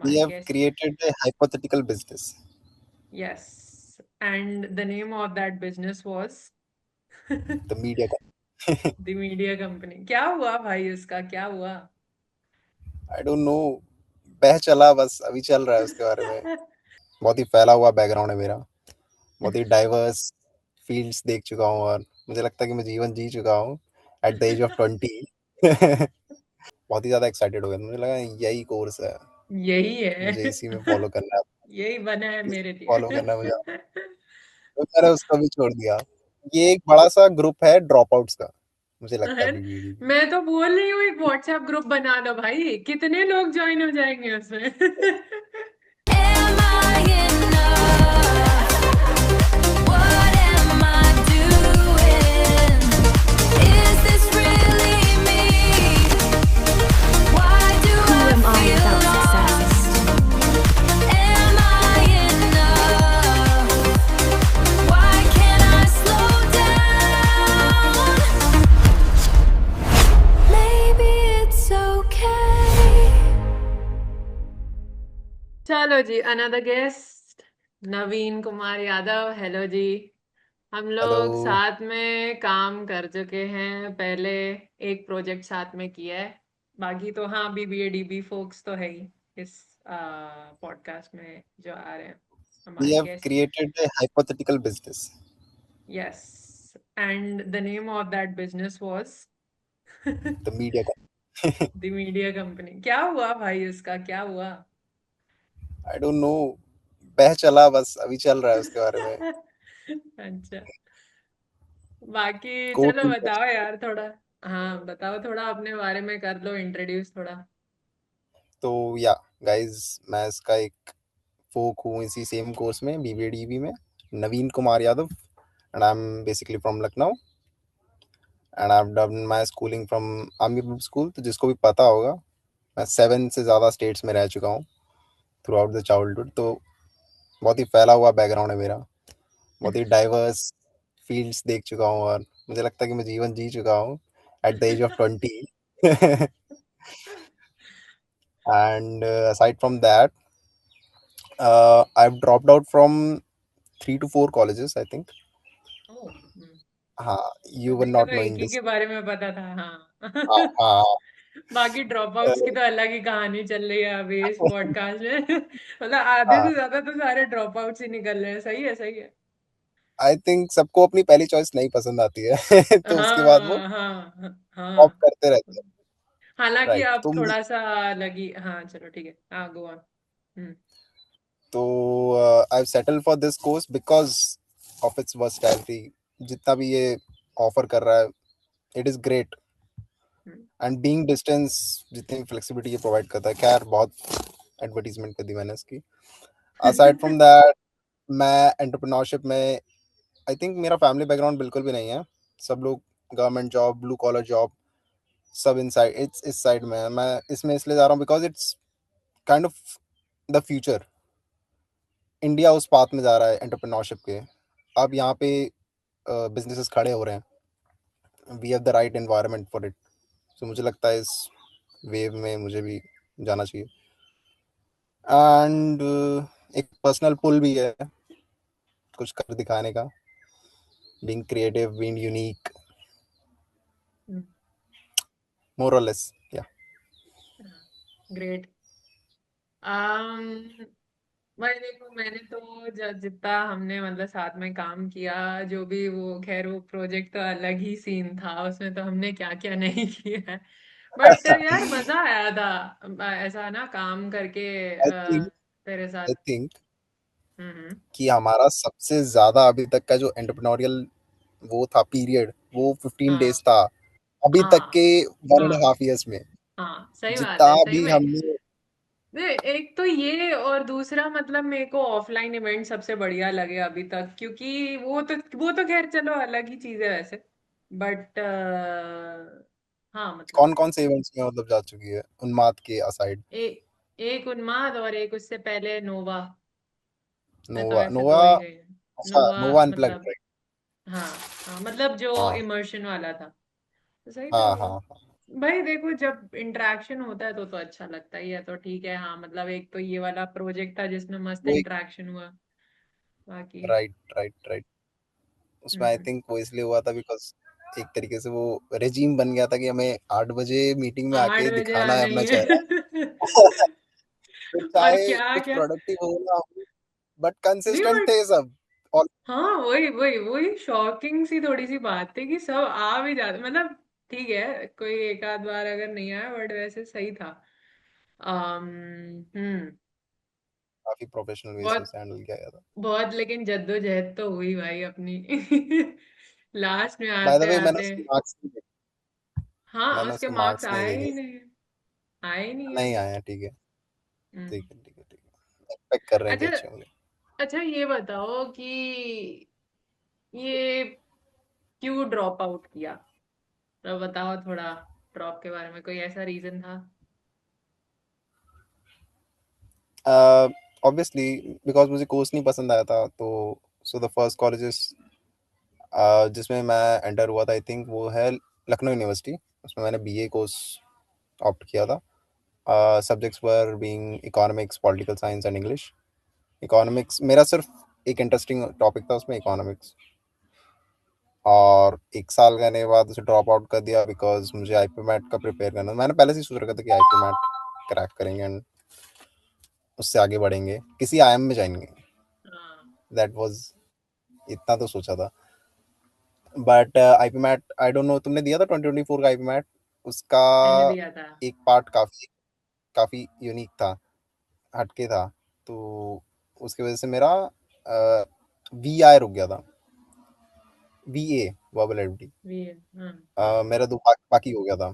We हमारे have guest. created a hypothetical business, yes, and the name of that business was the media. The media company. क्या हुआ भाई, उसका क्या हुआ? I don't know. बह चला बस अभी चल रहा है उसके बारे में। बहुत ही फैला हुआ बैकग्राउंड है मेरा। बहुत ही डाइवर्स फील्ड्स देख चुका हूँ और मुझे लगता है कि मैं जीवन जी चुका हूँ एट द एज ऑफ 20। बहुत ही ज़्यादा एक्साइटेड हो गया, मुझे लगा यही कोर्स है, यही है। मुझे इसी में फॉलो करना है, यही बना है इसी मेरे में फॉलो करना है मुझे। लिए। तो मैंने उसको भी छोड़ दिया। ये एक बड़ा सा ग्रुप है ड्रॉप आउट्स का, मुझे लगता है अभी भी। मैं तो बोल रही हूँ एक व्हाट्सएप ग्रुप बना लो भाई, कितने लोग ज्वाइन हो जाएंगे उसमें। Am I enough? What am I doing? Is this really me? Why do Who I am I feel without success? lost? Am I enough? Why can't I slow down? Maybe it's okay. चलो जी, another guest, नवीन Kumar Yadav. Hello जी। हम hello. लोग साथ में काम कर चुके हैं पहले, एक प्रोजेक्ट साथ में किया है। बाकी तो हाँ, बीबीए डीबी फोक्स तो है ही इस पॉडकास्ट में जो आ रहे हैं We हमारे have guest. created a hypothetical business, yes, and the name of that business was the media. The media company. क्या हुआ भाई, उसका क्या हुआ? I don't know. बह चला बस अभी चल रहा है उसके बारे में। अच्छा, बाकी कोर्स चलो बताओ इंटरेस्ट। यार थोड़ा। हाँ बताओ, थोड़ा अपने बारे में कर लो इंट्रोड्यूस थोड़ा। तो या गाइस, मैं इसका एक फोक हूँ इसी सेम कोर्स में, बीबीडीबी में। Naveen Kumar Yadav, and I am basically from Lucknow, and I have done my schooling from Army Public School. तो जिसको भी पता होगा, मैं 7 से ज़्यादा स्टेट्स में रह चुका हूँ थ्रू आउट द चाइल्डहुड। तो बहुत ही फैला हुआ बैकग्राउंड है मेरा। बहुत ही डाइवर्स फील्ड्स देख चुका हूँ और मुझे लगता है कि मैं जीवन जी चुका हूँ at the age of 20। And aside from that, I've dropped out from 3 to 4 colleges, I think. ओह, हाँ, you were मुझे not तो एक knowing ही this. के बारे में पता था, हाँ। हाँ हाँ। बाकी ड्रॉप आउट्स की तो अलग ही कहानी चल रही है अभी इस पॉडकास्ट में। मतलब आधे हाँ, से ज्यादा तो सारे ड्रॉप आउट्स ही निकल रहे हैं। सही है, सही है। आई थिंक सबको अपनी पहली चॉइस नहीं पसंद आती है। तो उसके बाद वो हाँ हाँ ऑप्ट हाँ। करते रहते हैं। हालांकि राइट। अब थोड़ा सा लगी, हाँ चलो ठीक है, हाँ गो ऑन। हम्म। तो I settle for this course because of its versatility. जितना भी ये ऑफर कर रहा है, it is great. Hmm. And being distance, जितनी फ्लेक्सिबिलिटी ये प्रोवाइड करता है, खैर बहुत एडवर्टीजमेंट कर दी मैंने इसकी। असाइड फ्रॉम दैट, मैं एंटरप्रेन्योरशिप में, आई थिंक मेरा फैमिली बैकग्राउंड बिल्कुल भी नहीं है। सब लोग government job, blue collar job, सब इन साइड, इट्स इस साइड में है। मैं इसमें इसलिए जा रहा हूँ because it's kind of the future. India उस पाथ में जा रहा है एंटरप्रेन्योरशिप के। अब यहाँ पे बिजनेसेस खड़े हो रहे हैं। We have the right environment for it. So मुझे लगता है इस वेव में मुझे भी जाना चाहिए। एंड एक पर्सनल पुल भी है कुछ कर दिखाने का, बीइंग क्रिएटिव, बीइंग यूनिक, मोर और लेस। या ग्रेट। भाई देखो, मैंने तो जितना हमने मतलब साथ में काम किया, जो भी वो, खैर वो प्रोजेक्ट तो अलग ही सीन था, उसमें तो हमने क्या क्या नहीं किया है। बट यार मजा आया था ऐसा ना काम करके आई थिंक तेरे आई साथ। थिंक हम्म। कि हमारा सबसे ज्यादा अभी तक का जो एंटरप्रेन्योरियल वो था पीरियड, वो 15 days हाँ था अभी तक हाँ के 1.5 years हाँ में। हाँ, सही बात जितना है, सही भी में। हमने, एक तो ये, और दूसरा मतलब मेरे को ऑफलाइन इवेंट सबसे बढ़िया लगे अभी तक, क्योंकि वो तो खैर चलो अलग ही चीज है वैसे। बट हाँ मतलब कौन कौन से इवेंट्स में मतलब जा चुकी है उन्माद के असाइड? एक उन्माद और एक उससे पहले नोवा। मैं तो नोवा, वैसे नोवा। दो ही गई हूँ। अच्छा, नोवा नोवा अनप्लग्ड, मतलब, राइट? हाँ हाँ, मतलब जो हाँ इमर्शन वाला था, तो सही था हाँ वो। हाँ। भाई देखो, जब इंटरेक्शन होता है तो अच्छा लगता ही है, तो ठीक है। हाँ मतलब एक तो ये वाला प्रोजेक्ट था जिसमें मस्त वो इंटरेक्शन हुआ। बाकी राइट राइट राइट। उसमें आई हम्म। थिंक वो इसलिए हुआ था बिकॉज एक तरीके से वो रेजीम बन गया था कि हमें 8 बजे मीटिंग में 8 आके बजे दिखाना है आना अपना ही चेहरा। है। फिर और चाहे क्या कुछ क्या प्रोडक्टिव हो ना हो, बट नहीं कंसिस्टेंट बट थे सब। और हाँ, वही वही वही शॉकिंग सी थोड़ी सी बात थी कि सब आ भी जाते, मतलब ठीक है कोई एक आध बार अगर नहीं आया, बट वैसे सही था। हम्म। काफी प्रोफेशनल वे से बहुत उसे हैंडल किया गया था। बहुत लेकिन जद्दोजहद तो हुई भाई अपनी। लास्ट में बाय द आते वे मैंने आते। उसके मार्क्स नहीं देखे। हाँ, मैंने उसके उसके मार्क्स मार्क्स नहीं आए देखे। ही नहीं। आए ही नहीं है। नहीं आया, ठीक है। हम्म। ठीक है ठीक है ठीक है, एक्सपेक्ट कर रहे हैं कि अच्छा। अच्छे होंगे। अच्छा ये बताओ कि ये क्यों ड्रॉप आउट किया, तो बताओ थोड़ा ड्रॉप के बारे में, कोई ऐसा रीजन था? ऑब्वियसली बिकॉज मुझे कोर्स नहीं पसंद आया था, तो सो द फर्स्ट कॉलेजेस जिसमें मैं एंटर हुआ था आई थिंक वो है लखनऊ यूनिवर्सिटी। उसमें मैंने बीए कोर्स ऑप्ट किया था। Subjects were being economics, political science and English. Economics मेरा सिर्फ एक इंटरेस्टिंग टॉपिक था उसमें, इकोनॉमिक्स। और 1 साल करने के बाद उसे ड्रॉप आउट कर दिया बिकॉज मुझे आईपी मैट का प्रिपेयर करना, मैंने पहले से ही सोच रखा था कि आईपी मैट क्रैक करेंगे एंड उससे आगे बढ़ेंगे, किसी आईएम में जाएंगे। हाँ, दैट वाज, इतना तो सोचा था। But IPMAT I don't know, तुमने दिया था 2024 का आईपी मैट? उसका मैंने दिया था। एक पार्ट काफ़ी काफ़ी यूनिक था, हटके था। तो उसकी वजह से मेरा वी आई रुक गया था, वी ए वर्बल एबिलिटी। भी है, हाँ। मेरा दो बाकी हो गया था।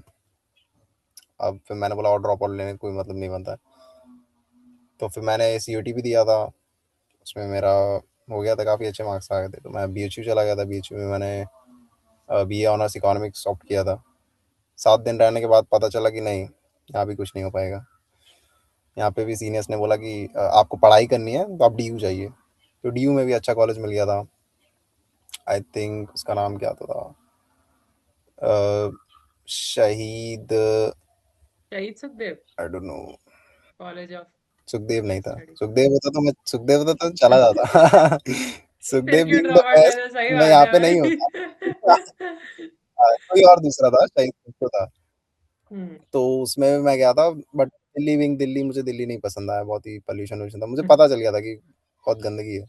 अब फिर मैंने बोला और ड्रॉप आउट लेने का कोई मतलब नहीं बनता है। तो फिर मैंने सीयूटी भी दिया था। उसमें मेरा हो गया था, काफ़ी अच्छे मार्क्स आ गए थे, तो मैं बीएचयू चला गया था। बीएचयू में मैंने बीए ऑनर्स इकोनॉमिक्स ऑप्ट किया था। 7 दिन रहने के बाद पता चला कि नहीं, यहाँ भी कुछ नहीं हो पाएगा। यहाँ पे भी सीनियर्स ने बोला कि आपको पढ़ाई करनी है तो आप डीयू जाइए। तो डीयू में भी अच्छा कॉलेज मिल गया था। आई थिंक उसका नाम क्या था, शहीद, शहीद सुखदेव आई don't no. College of Sukhdev नहीं था, स्टडी। सुखदेव होता तो मैं, सुखदेव होता तो चला जाता। फिर सुखदेव क्यों बीइंग द ड्रॉप आउट कर बेस्ट, दिया? सही मैं बात यहाँ है पे नहीं भाई। होता। कोई और दूसरा था, शहीद कुछ तो था। हम्म। तो उसमें भी मैं गया था, बट दिल्ली विंग, दिल्ली मुझे दिल्ली नहीं पसंद आया, बहुत ही पॉल्यूशन वोल्यूशन था, मुझे पता चल गया था कि बहुत गंदगी है।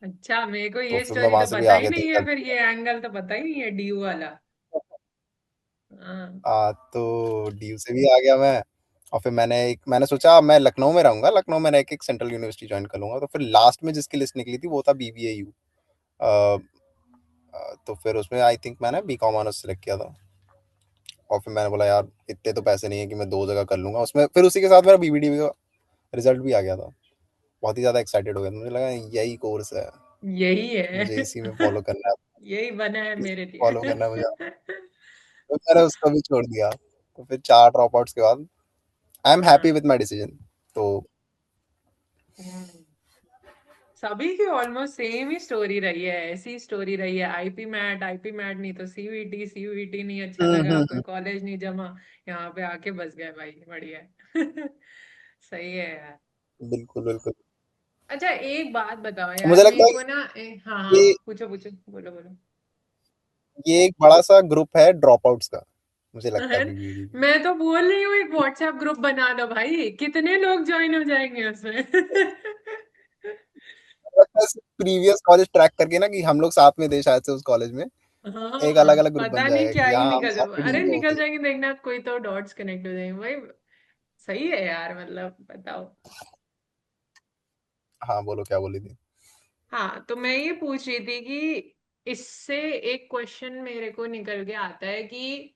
अच्छा, मेरे को तो ये फिर मैं स्टोरी वहां तो से भी पता आ ही गया नहीं है, 3 साल। फिर ये एंगल तो पता ही नहीं है डीयू वाला। हाँ। तो डीयू से भी आ गया मैं। और फिर मैंने सोचा मैं लखनऊ में रहूंगा, लखनऊ में रह के एक सेंट्रल यूनिवर्सिटी ज्वाइन कर लूंगा। तो फिर लास्ट में जिसकी लिस्ट निकली थी वो था बीबीएयू। तो फिर उसमें आई थिंक मैंने बीकॉम ऑनर्स सेलेक्ट किया था। और फिर मैंने बोला यार इतने तो पैसे नहीं है कि मैं 2 जगह कर लूंगा उसमें। फिर उसी के साथ मेरा बीबीडी का रिजल्ट भी आ गया था। बहुत ही ज़्यादा एक्साइटेड हो गया था। मुझे लगा यही कोर्स है, यही है। मुझे इसी में फॉलो करना है, यही बना है इसी मेरे फॉलो लिए। करना है मुझे। तो मैंने उसको भी छोड़ दिया। तो फिर 4 ड्रॉप आउट्स के बाद आई एम हैप्पी हाँ। With my decision. तो हम्म। सभी की ऑलमोस्ट सेम ही स्टोरी रही है, ऐसी स्टोरी रही है। आईपी मैट नहीं तो सीवीटी, सीवीटी नहीं अच्छा लगा, कोई हम्म। कॉलेज नहीं जमा, यहाँ पे आके बस गए भाई, बढ़िया है। सही है यार। बिल्कुल बिल्कुल। अच्छा एक बात बताओ यार, मुझे लगता मेरे है को ना हाँ ये हाँ, पूछो पूछो, बोलो बोलो। ये एक बड़ा सा ग्रुप है ड्रॉप आउट्स का, मुझे लगता है अरे, बीबीडी। मैं तो बोल रही हूँ एक व्हाट्सएप ग्रुप बना दो भाई, कितने लोग ज्वाइन हो जाएंगे उसमें। प्रीवियस कॉलेज ट्रैक करके ना, कि हम लोग साथ में थे शायद से उस कॉलेज में, एक हाँ, अलग अलग ग्रुप बन पता नहीं जाएगा क्या कि ही हाँ हम निकल जाए, ऑलरेडी अरे हीरो निकल थे। जाएंगे, देखना कोई तो डॉट्स कनेक्ट हो जाएंगे भाई। सही है यार, मतलब बताओ। हाँ बोलो, क्या बोली थी? हाँ, तो मैं ये पूछ रही थी कि इससे एक क्वेश्चन मेरे को निकल के आता है कि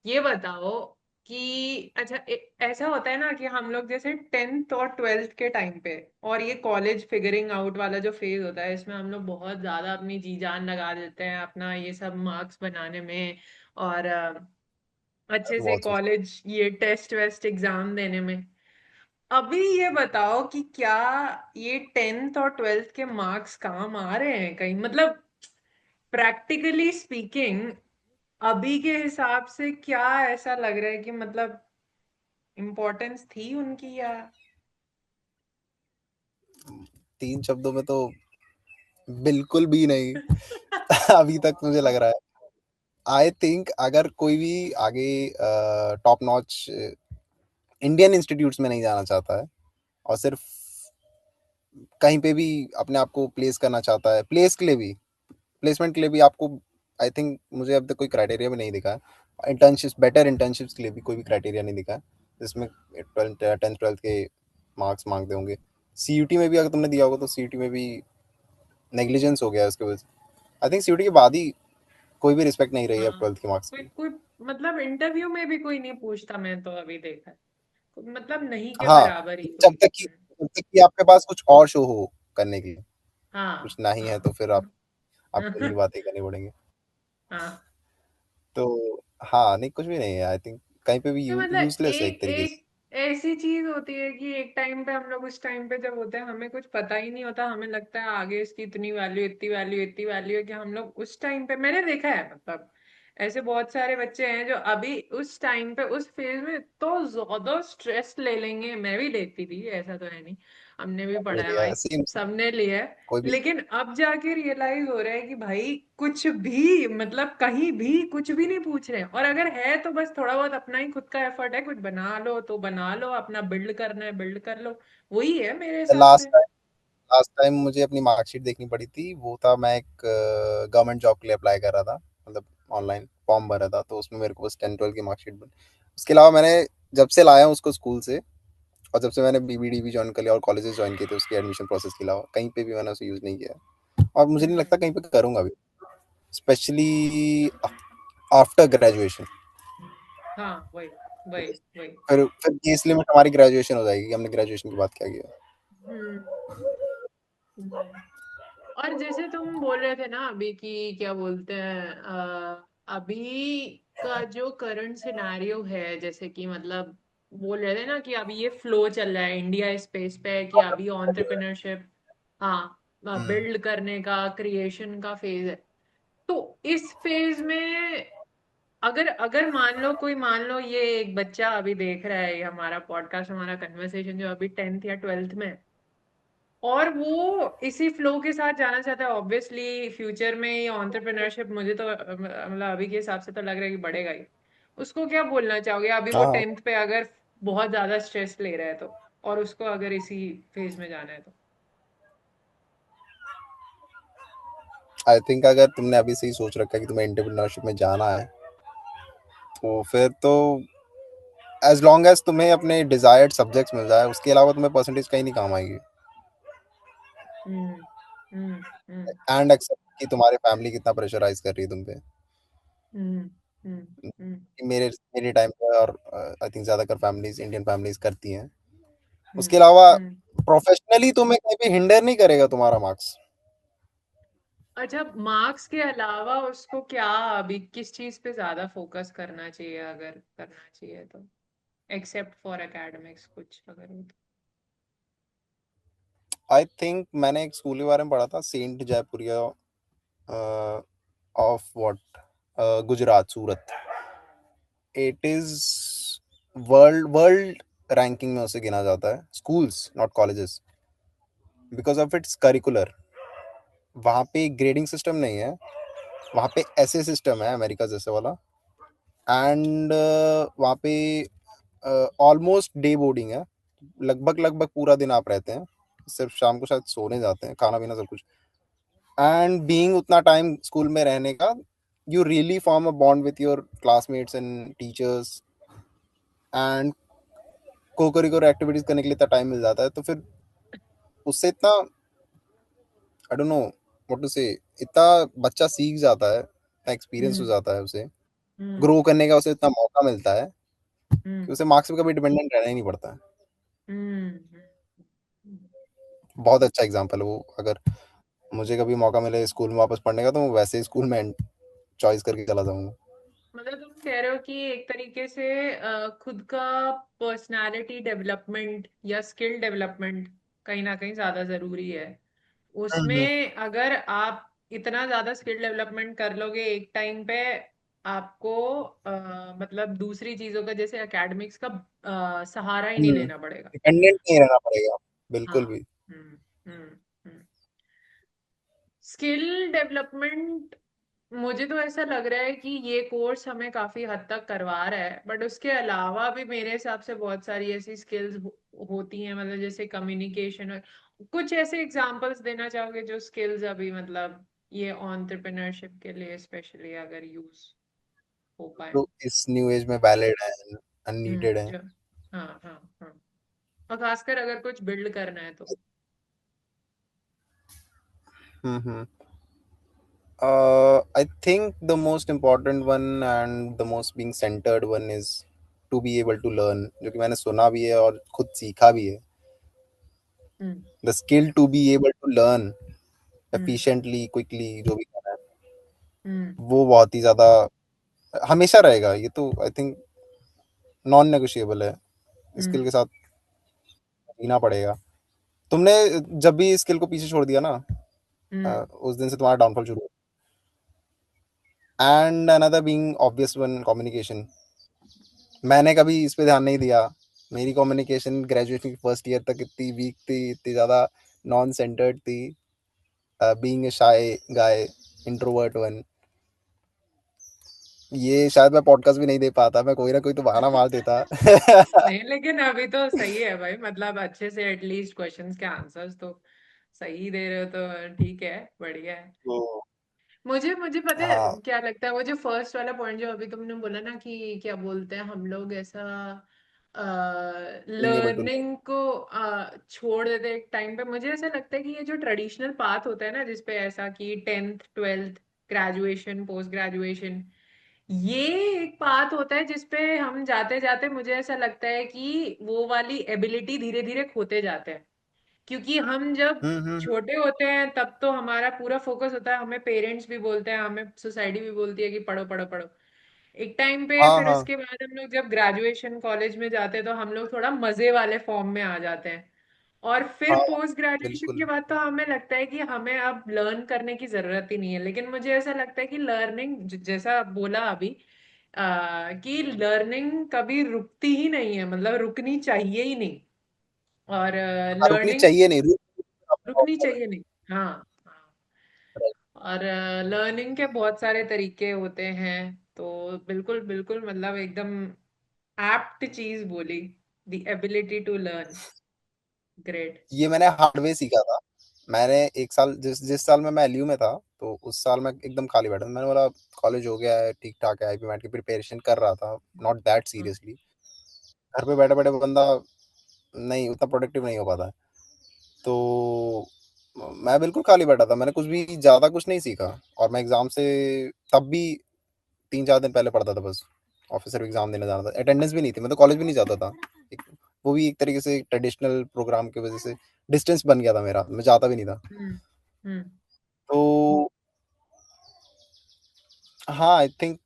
ये बताओ कि अच्छा ऐसा होता है ना कि हम लोग जैसे 10th और 12th के टाइम पे, और ये कॉलेज फिगरिंग आउट वाला जो फेज होता है, इसमें हम लोग बहुत ज्यादा अपनी जी जान लगा देते हैं अपना ये सब मार्क्स बनाने में, और मैं अच्छे भी से बहुत सोचता कॉलेज ये टेस्ट वेस्ट एग्जाम देने में। अभी ये बताओ कि क्या ये 10th और 12th के मार्क्स काम आ रहे हैं कहीं, मतलब प्रैक्टिकली स्पीकिंग, अभी के हिसाब से क्या ऐसा लग रहा है कि मतलब इम्पोर्टेंस थी उनकी, या 3 शब्दों में तो बिल्कुल भी नहीं। अभी तक मुझे लग रहा है, आई थिंक अगर कोई भी आगे टॉप नॉच इंडियन इंस्टीट्यूट्स में नहीं जाना चाहता है और सिर्फ कहीं पे भी अपने आप को प्लेस करना चाहता है, प्लेसमेंट के लिए भी आपको, आई थिंक मुझे अब तक कोई क्राइटेरिया भी नहीं दिखा है। इंटर्नशिप्स, बेटर इंटर्नशिप्स के लिए भी कोई भी क्राइटेरिया नहीं दिखा है जिसमें 10th 12th के मार्क्स मांगते होंगे। सीयूटी में भी अगर तुमने दिया होगा तो सीयूटी में भी नेग्लिजेंस हो गया है उसके वजह से। आई थिंक सीयूटी के बाद ही कोई भी रिस्पेक्ट नहीं रही है अब हाँ 12th के मार्क्स कोई की। कोई मतलब इंटरव्यू में भी कोई नहीं पूछता, मैं तो अभी देखा है, मतलब नहीं के हाँ, बराबर ही जब कोई। तक कि जब तक कि आपके पास कुछ और शो हो करने के लिए, कुछ हाँ नहीं है हाँ तो फिर आपको इन्हीं बातें करनी पड़ेंगी। हाँ। तो हाँ, नहीं कुछ भी नहीं है, आई थिंक कहीं पे भी तो मतलब यूजलेस है एक एक तरीके से। एक ऐसी चीज होती है कि एक टाइम पे हम लोग, उस टाइम पे जब होते हैं हमें कुछ पता ही नहीं होता, हमें लगता है आगे इसकी इतनी वैल्यू, इतनी वैल्यू, इतनी वैल्यू है कि हम लोग उस टाइम पे, मैंने देखा है मतलब ऐसे बहुत सारे बच्चे हैं जो अभी उस टाइम पे उस फेज में तो ज्यादा स्ट्रेस ले लेंगे, मैं भी लेती थी, ऐसा तो है नहीं, हमने भी ये पढ़ा है लिया भाई, है सेम, सबने लिया है। कोई भी। लेकिन अब जाके रियलाइज हो रहा है कि भाई कुछ भी मतलब कहीं भी कुछ भी नहीं पूछ रहे हैं, और अगर है तो बस थोड़ा बहुत अपना ही खुद का एफर्ट है, कुछ बना लो तो बना लो, अपना बिल्ड करना है बिल्ड कर लो, वही है मेरे हिसाब लास्ट से। टाइम लास्ट टाइम मुझे अपनी मार्कशीट देखनी पड़ी थी, वो था मैं एक गवर्नमेंट जॉब के लिए अप्लाई कर रहा था, मतलब ऑनलाइन फॉर्म भरा था, तो उसमें मेरे को बस 10 12 की मार्कशीट बनी। उसके अलावा मैंने जब से लाया हूँ उसको स्कूल से, और जब से मैंने बीबीडीबी ज्वाइन कर लिया और कॉलेजेस ज्वाइन किए थे उसके एडमिशन प्रोसेस के अलावा, कहीं पे भी मैंने उसे यूज़ नहीं किया और मुझे नहीं लगता हम्म। कहीं पे करूँगा भी, स्पेशली आफ्टर ग्रेजुएशन। हाँ वही वही वही। फिर एज लिमिट हमारी ग्रेजुएशन हो जाएगी कि हमने ग्रेजुएशन के बाद क्या किया। हम्म हम्म। और जैसे तुम बोल रहे थे ना अभी कि क्या बोलते हैं, अभी का जो करंट सिनेरियो है, जैसे कि मतलब बोल रहे थे ना कि अभी ये फ्लो चल रहा है, इंडिया स्पेस पे है कि अभी एंटरप्रेन्योरशिप, हाँ, बिल्ड करने का, क्रिएशन का फेज है। तो इस फेज में अगर अगर मान लो कोई, मान लो ये एक बच्चा अभी देख रहा है ये हमारा पॉडकास्ट, हमारा कन्वर्सेशन, जो अभी 10th या 12th में है, और वो इसी फ्लो के साथ जाना चाहता है, ऑब्वियसली फ्यूचर में ये एंटरप्रेन्योरशिप, मुझे तो मतलब अभी के हिसाब से तो लग रहा है कि बढ़ेगा ही। उसको क्या बोलना चाहोगे अभी वो हाँ, 10th पे अगर बहुत ज्यादा स्ट्रेस ले रहा है तो, और उसको अगर इसी फेज में जाना है तो? आई थिंक अगर तुमने अभी से ही सोच रखा है कि तुम्हें एंटरप्रेन्योरशिप में जाना है, तो फिर तो एज लॉन्ग एज तुम्हें अपने डिजायर्ड सब्जेक्ट्स मिल जाए, उसके अलावा तुम्हें परसेंटेज कहीं नहीं काम आएगी। हम्म हम्म हम्म एंड एक्सेप्ट कि तुम्हारी फैमिली कितना प्रेशराइज कर रही है तुम पे, हम्म हम्म हम्म कि मेरे मेरे टाइम पे, और आई थिंक ज़्यादातर फैमिलीज, इंडियन फैमिलीज करती हैं। उसके हम्म अलावा हम्म। प्रोफेशनली तुम्हें कहीं भी हिंडर नहीं करेगा तुम्हारा मार्क्स। अच्छा, मार्क्स के अलावा उसको क्या अभी किस चीज पे ज्यादा फोकस करना चाहिए, अगर करना चाहिए तो, एक्सेप्ट फॉर एकेडमिक्स कुछ अगर हो तो? आई थिंक मैंने एक स्कूल के बारे में पढ़ा था, saint Jaipuria of what, Gujarat, Surat. It is world world ranking में उसे गिना जाता है, schools not colleges, because of its curricular. वहाँ पे ग्रेडिंग सिस्टम नहीं है, वहाँ पे ऐसे सिस्टम है अमेरिका जैसे वाला। एंड वहाँ पे ऑलमोस्ट डे बोर्डिंग है, लगभग लगभग पूरा दिन आप रहते हैं, सिर्फ शाम को शायद सोने जाते हैं, खाना पीना सब कुछ। एंड बीइंग उतना टाइम स्कूल में रहने का, you really form a bond with your classmates and teachers, and को करिकुलर एक्टिविटीज करने के लिए इतना टाइम मिल जाता है, तो फिर उससे इतना, I don't know what to say, इतना बच्चा सीख जाता है, इतना एक्सपीरियंस हो हम्म जाता है उसे, हम्म ग्रो करने का उसे इतना मौका मिलता है हम्म कि उसे मार्क्स पे कभी डिपेंडेंट रहना ही नहीं पड़ता है। हम्म हम्म। बहुत अच्छा एग्जाम्पल है वो। अगर मुझे कभी मौका मिले स्कूल में वापस पढ़ने का, तो मैं वैसे ही स्कूल में चॉइस करके चला जाऊंगा। मतलब तुम कह रहे हो कि एक तरीके से खुद का पर्सनालिटी डेवलपमेंट या स्किल डेवलपमेंट कहीं ना कहीं ज्यादा जरूरी है हम्म। उसमें, अगर आप इतना ज्यादा स्किल डेवलपमेंट कर लोगे एक टाइम पे, आपको मतलब दूसरी चीजों का जैसे एकेडमिक्स का सहारा ही नहीं लेना पड़ेगा। डिपेंडेंट नहीं रहना पड़ेगा बिल्कुल हाँ। भी। हम्म। हम्म। स्किल डेवलपमेंट, मुझे तो ऐसा लग रहा है कि ये कोर्स हमें काफी हद तक करवा रहा है, बट उसके अलावा भी मेरे हिसाब से बहुत सारी ऐसी स्किल्स होती हैं, मतलब जैसे कम्युनिकेशन। कुछ ऐसे एग्जांपल्स देना चाहोगे जो स्किल्स अभी मतलब ये एंटरप्रेन्योरशिप के लिए स्पेशली अगर यूज हो पाए। जो इस न्यू एज में वैलिड है, अननीडेड है। जो हाँ हाँ हाँ, और खासकर अगर कुछ बिल्ड करना है तो। हम्म। I think the most important one and the most being centered one is to be able to learn, जो कि मैंने सुना भी है और खुद सीखा भी है। हम्म। The skill to be able to learn hmm. efficiently, quickly, जो भी करना है, हम्म। वो बहुत ही ज़्यादा हमेशा रहेगा। ये तो आई थिंक नॉन नेगोशिएबल है। स्किल हम्म। के साथ जीना पड़ेगा। तुमने जब भी स्किल को पीछे छोड़ दिया ना, हम्म। उस दिन से तुम्हारा डाउनफॉल शुरू। And another being obvious one, communication. मैंने कभी इस पे ध्यान नहीं दिया। मेरी कम्युनिकेशन ग्रेजुएशन की फर्स्ट ईयर तक इतनी वीक थी, इतनी ज़्यादा नॉन सेंटर्ड थी, being a shy guy, introvert one. ये शायद मैं पॉडकास्ट भी नहीं दे पाता, मैं कोई ना कोई तो बहाना मार देता। नहीं, लेकिन अभी तो सही है भाई, मतलब अच्छे से एटलीस्ट क्वेश्चंस के आंसर्स तो सही दे रहे हो, तो ठीक है, बढ़िया है। तो मुझे मुझे पता है हाँ, क्या लगता है, वो जो फर्स्ट वाला पॉइंट जो अभी तुमने बोला ना कि क्या बोलते हैं हम लोग ऐसा बीइंग एबल टू। लर्निंग को छोड़ देते एक टाइम पे। मुझे ऐसा लगता है कि ये जो ट्रेडिशनल पाथ होता है ना, जिसपे ऐसा कि 10th 12th graduation post graduation, ये एक पाथ होता है जिसपे हम जाते जाते मुझे ऐसा लगता है कि वो वाली एबिलिटी धीरे धीरे खोते जाते हैं। क्योंकि हम जब हम्म। छोटे होते हैं तब तो हमारा पूरा फोकस होता है, हमें पेरेंट्स भी बोलते हैं, हमें सोसाइटी भी बोलती है कि पढ़ो पढ़ो पढ़ो। एक टाइम पे हाँ फिर हाँ उसके बाद हम लोग जब ग्रेजुएशन कॉलेज में जाते हैं तो हम लोग थोड़ा मजे वाले फॉर्म में आ जाते हैं। और फिर हाँ, पोस्ट ग्रेजुएशन बिल्कुल। के बाद तो हमें लगता है कि हमें अब लर्न करने की जरूरत ही नहीं है। लेकिन मुझे ऐसा लगता है कि लर्निंग, जैसा बोला अभी, कि लर्निंग कभी रुकती ही नहीं है, मतलब रुकनी चाहिए ही नहीं। और हाँ, रुकनी लर्निंग चाहिए नहीं, रुकनी चाहिए नहीं। हाँ हाँ। और लर्निंग के बहुत सारे तरीके होते हैं, तो बिल्कुल बिल्कुल मतलब एकदम एप्ट चीज बोली, the ability to learn. Great. ये मैंने हार्ड वे सीखा था। मैंने एक साल, जिस जिस साल में मैं एलयू में था, तो उस साल मैं एकदम खाली बैठा था। मैंने बोला कॉलेज हो गया है, ठीक ठाक है, आईपी मैट की प्रिपरेशन कर रहा था, नॉट दैट सीरियसली। घर पे बैठे बैठे बंदा नहीं उतना प्रोडक्टिव नहीं हो पाता है। तो मैं बिल्कुल खाली बैठा था, मैंने कुछ भी ज़्यादा कुछ नहीं सीखा। और मैं एग्ज़ाम से तब भी 3-4 दिन पहले पढ़ता था बस। और फिर सिर्फ एग्ज़ाम देने जाना था, अटेंडेंस भी नहीं थी, मैं तो कॉलेज भी नहीं जाता था। एक, वो भी एक तरीके से ट्रेडिशनल प्रोग्राम की वजह से डिस्टेंस बन गया था मेरा, मैं जाता भी नहीं था। हम्म। हम्म। तो हाँ, आई थिंक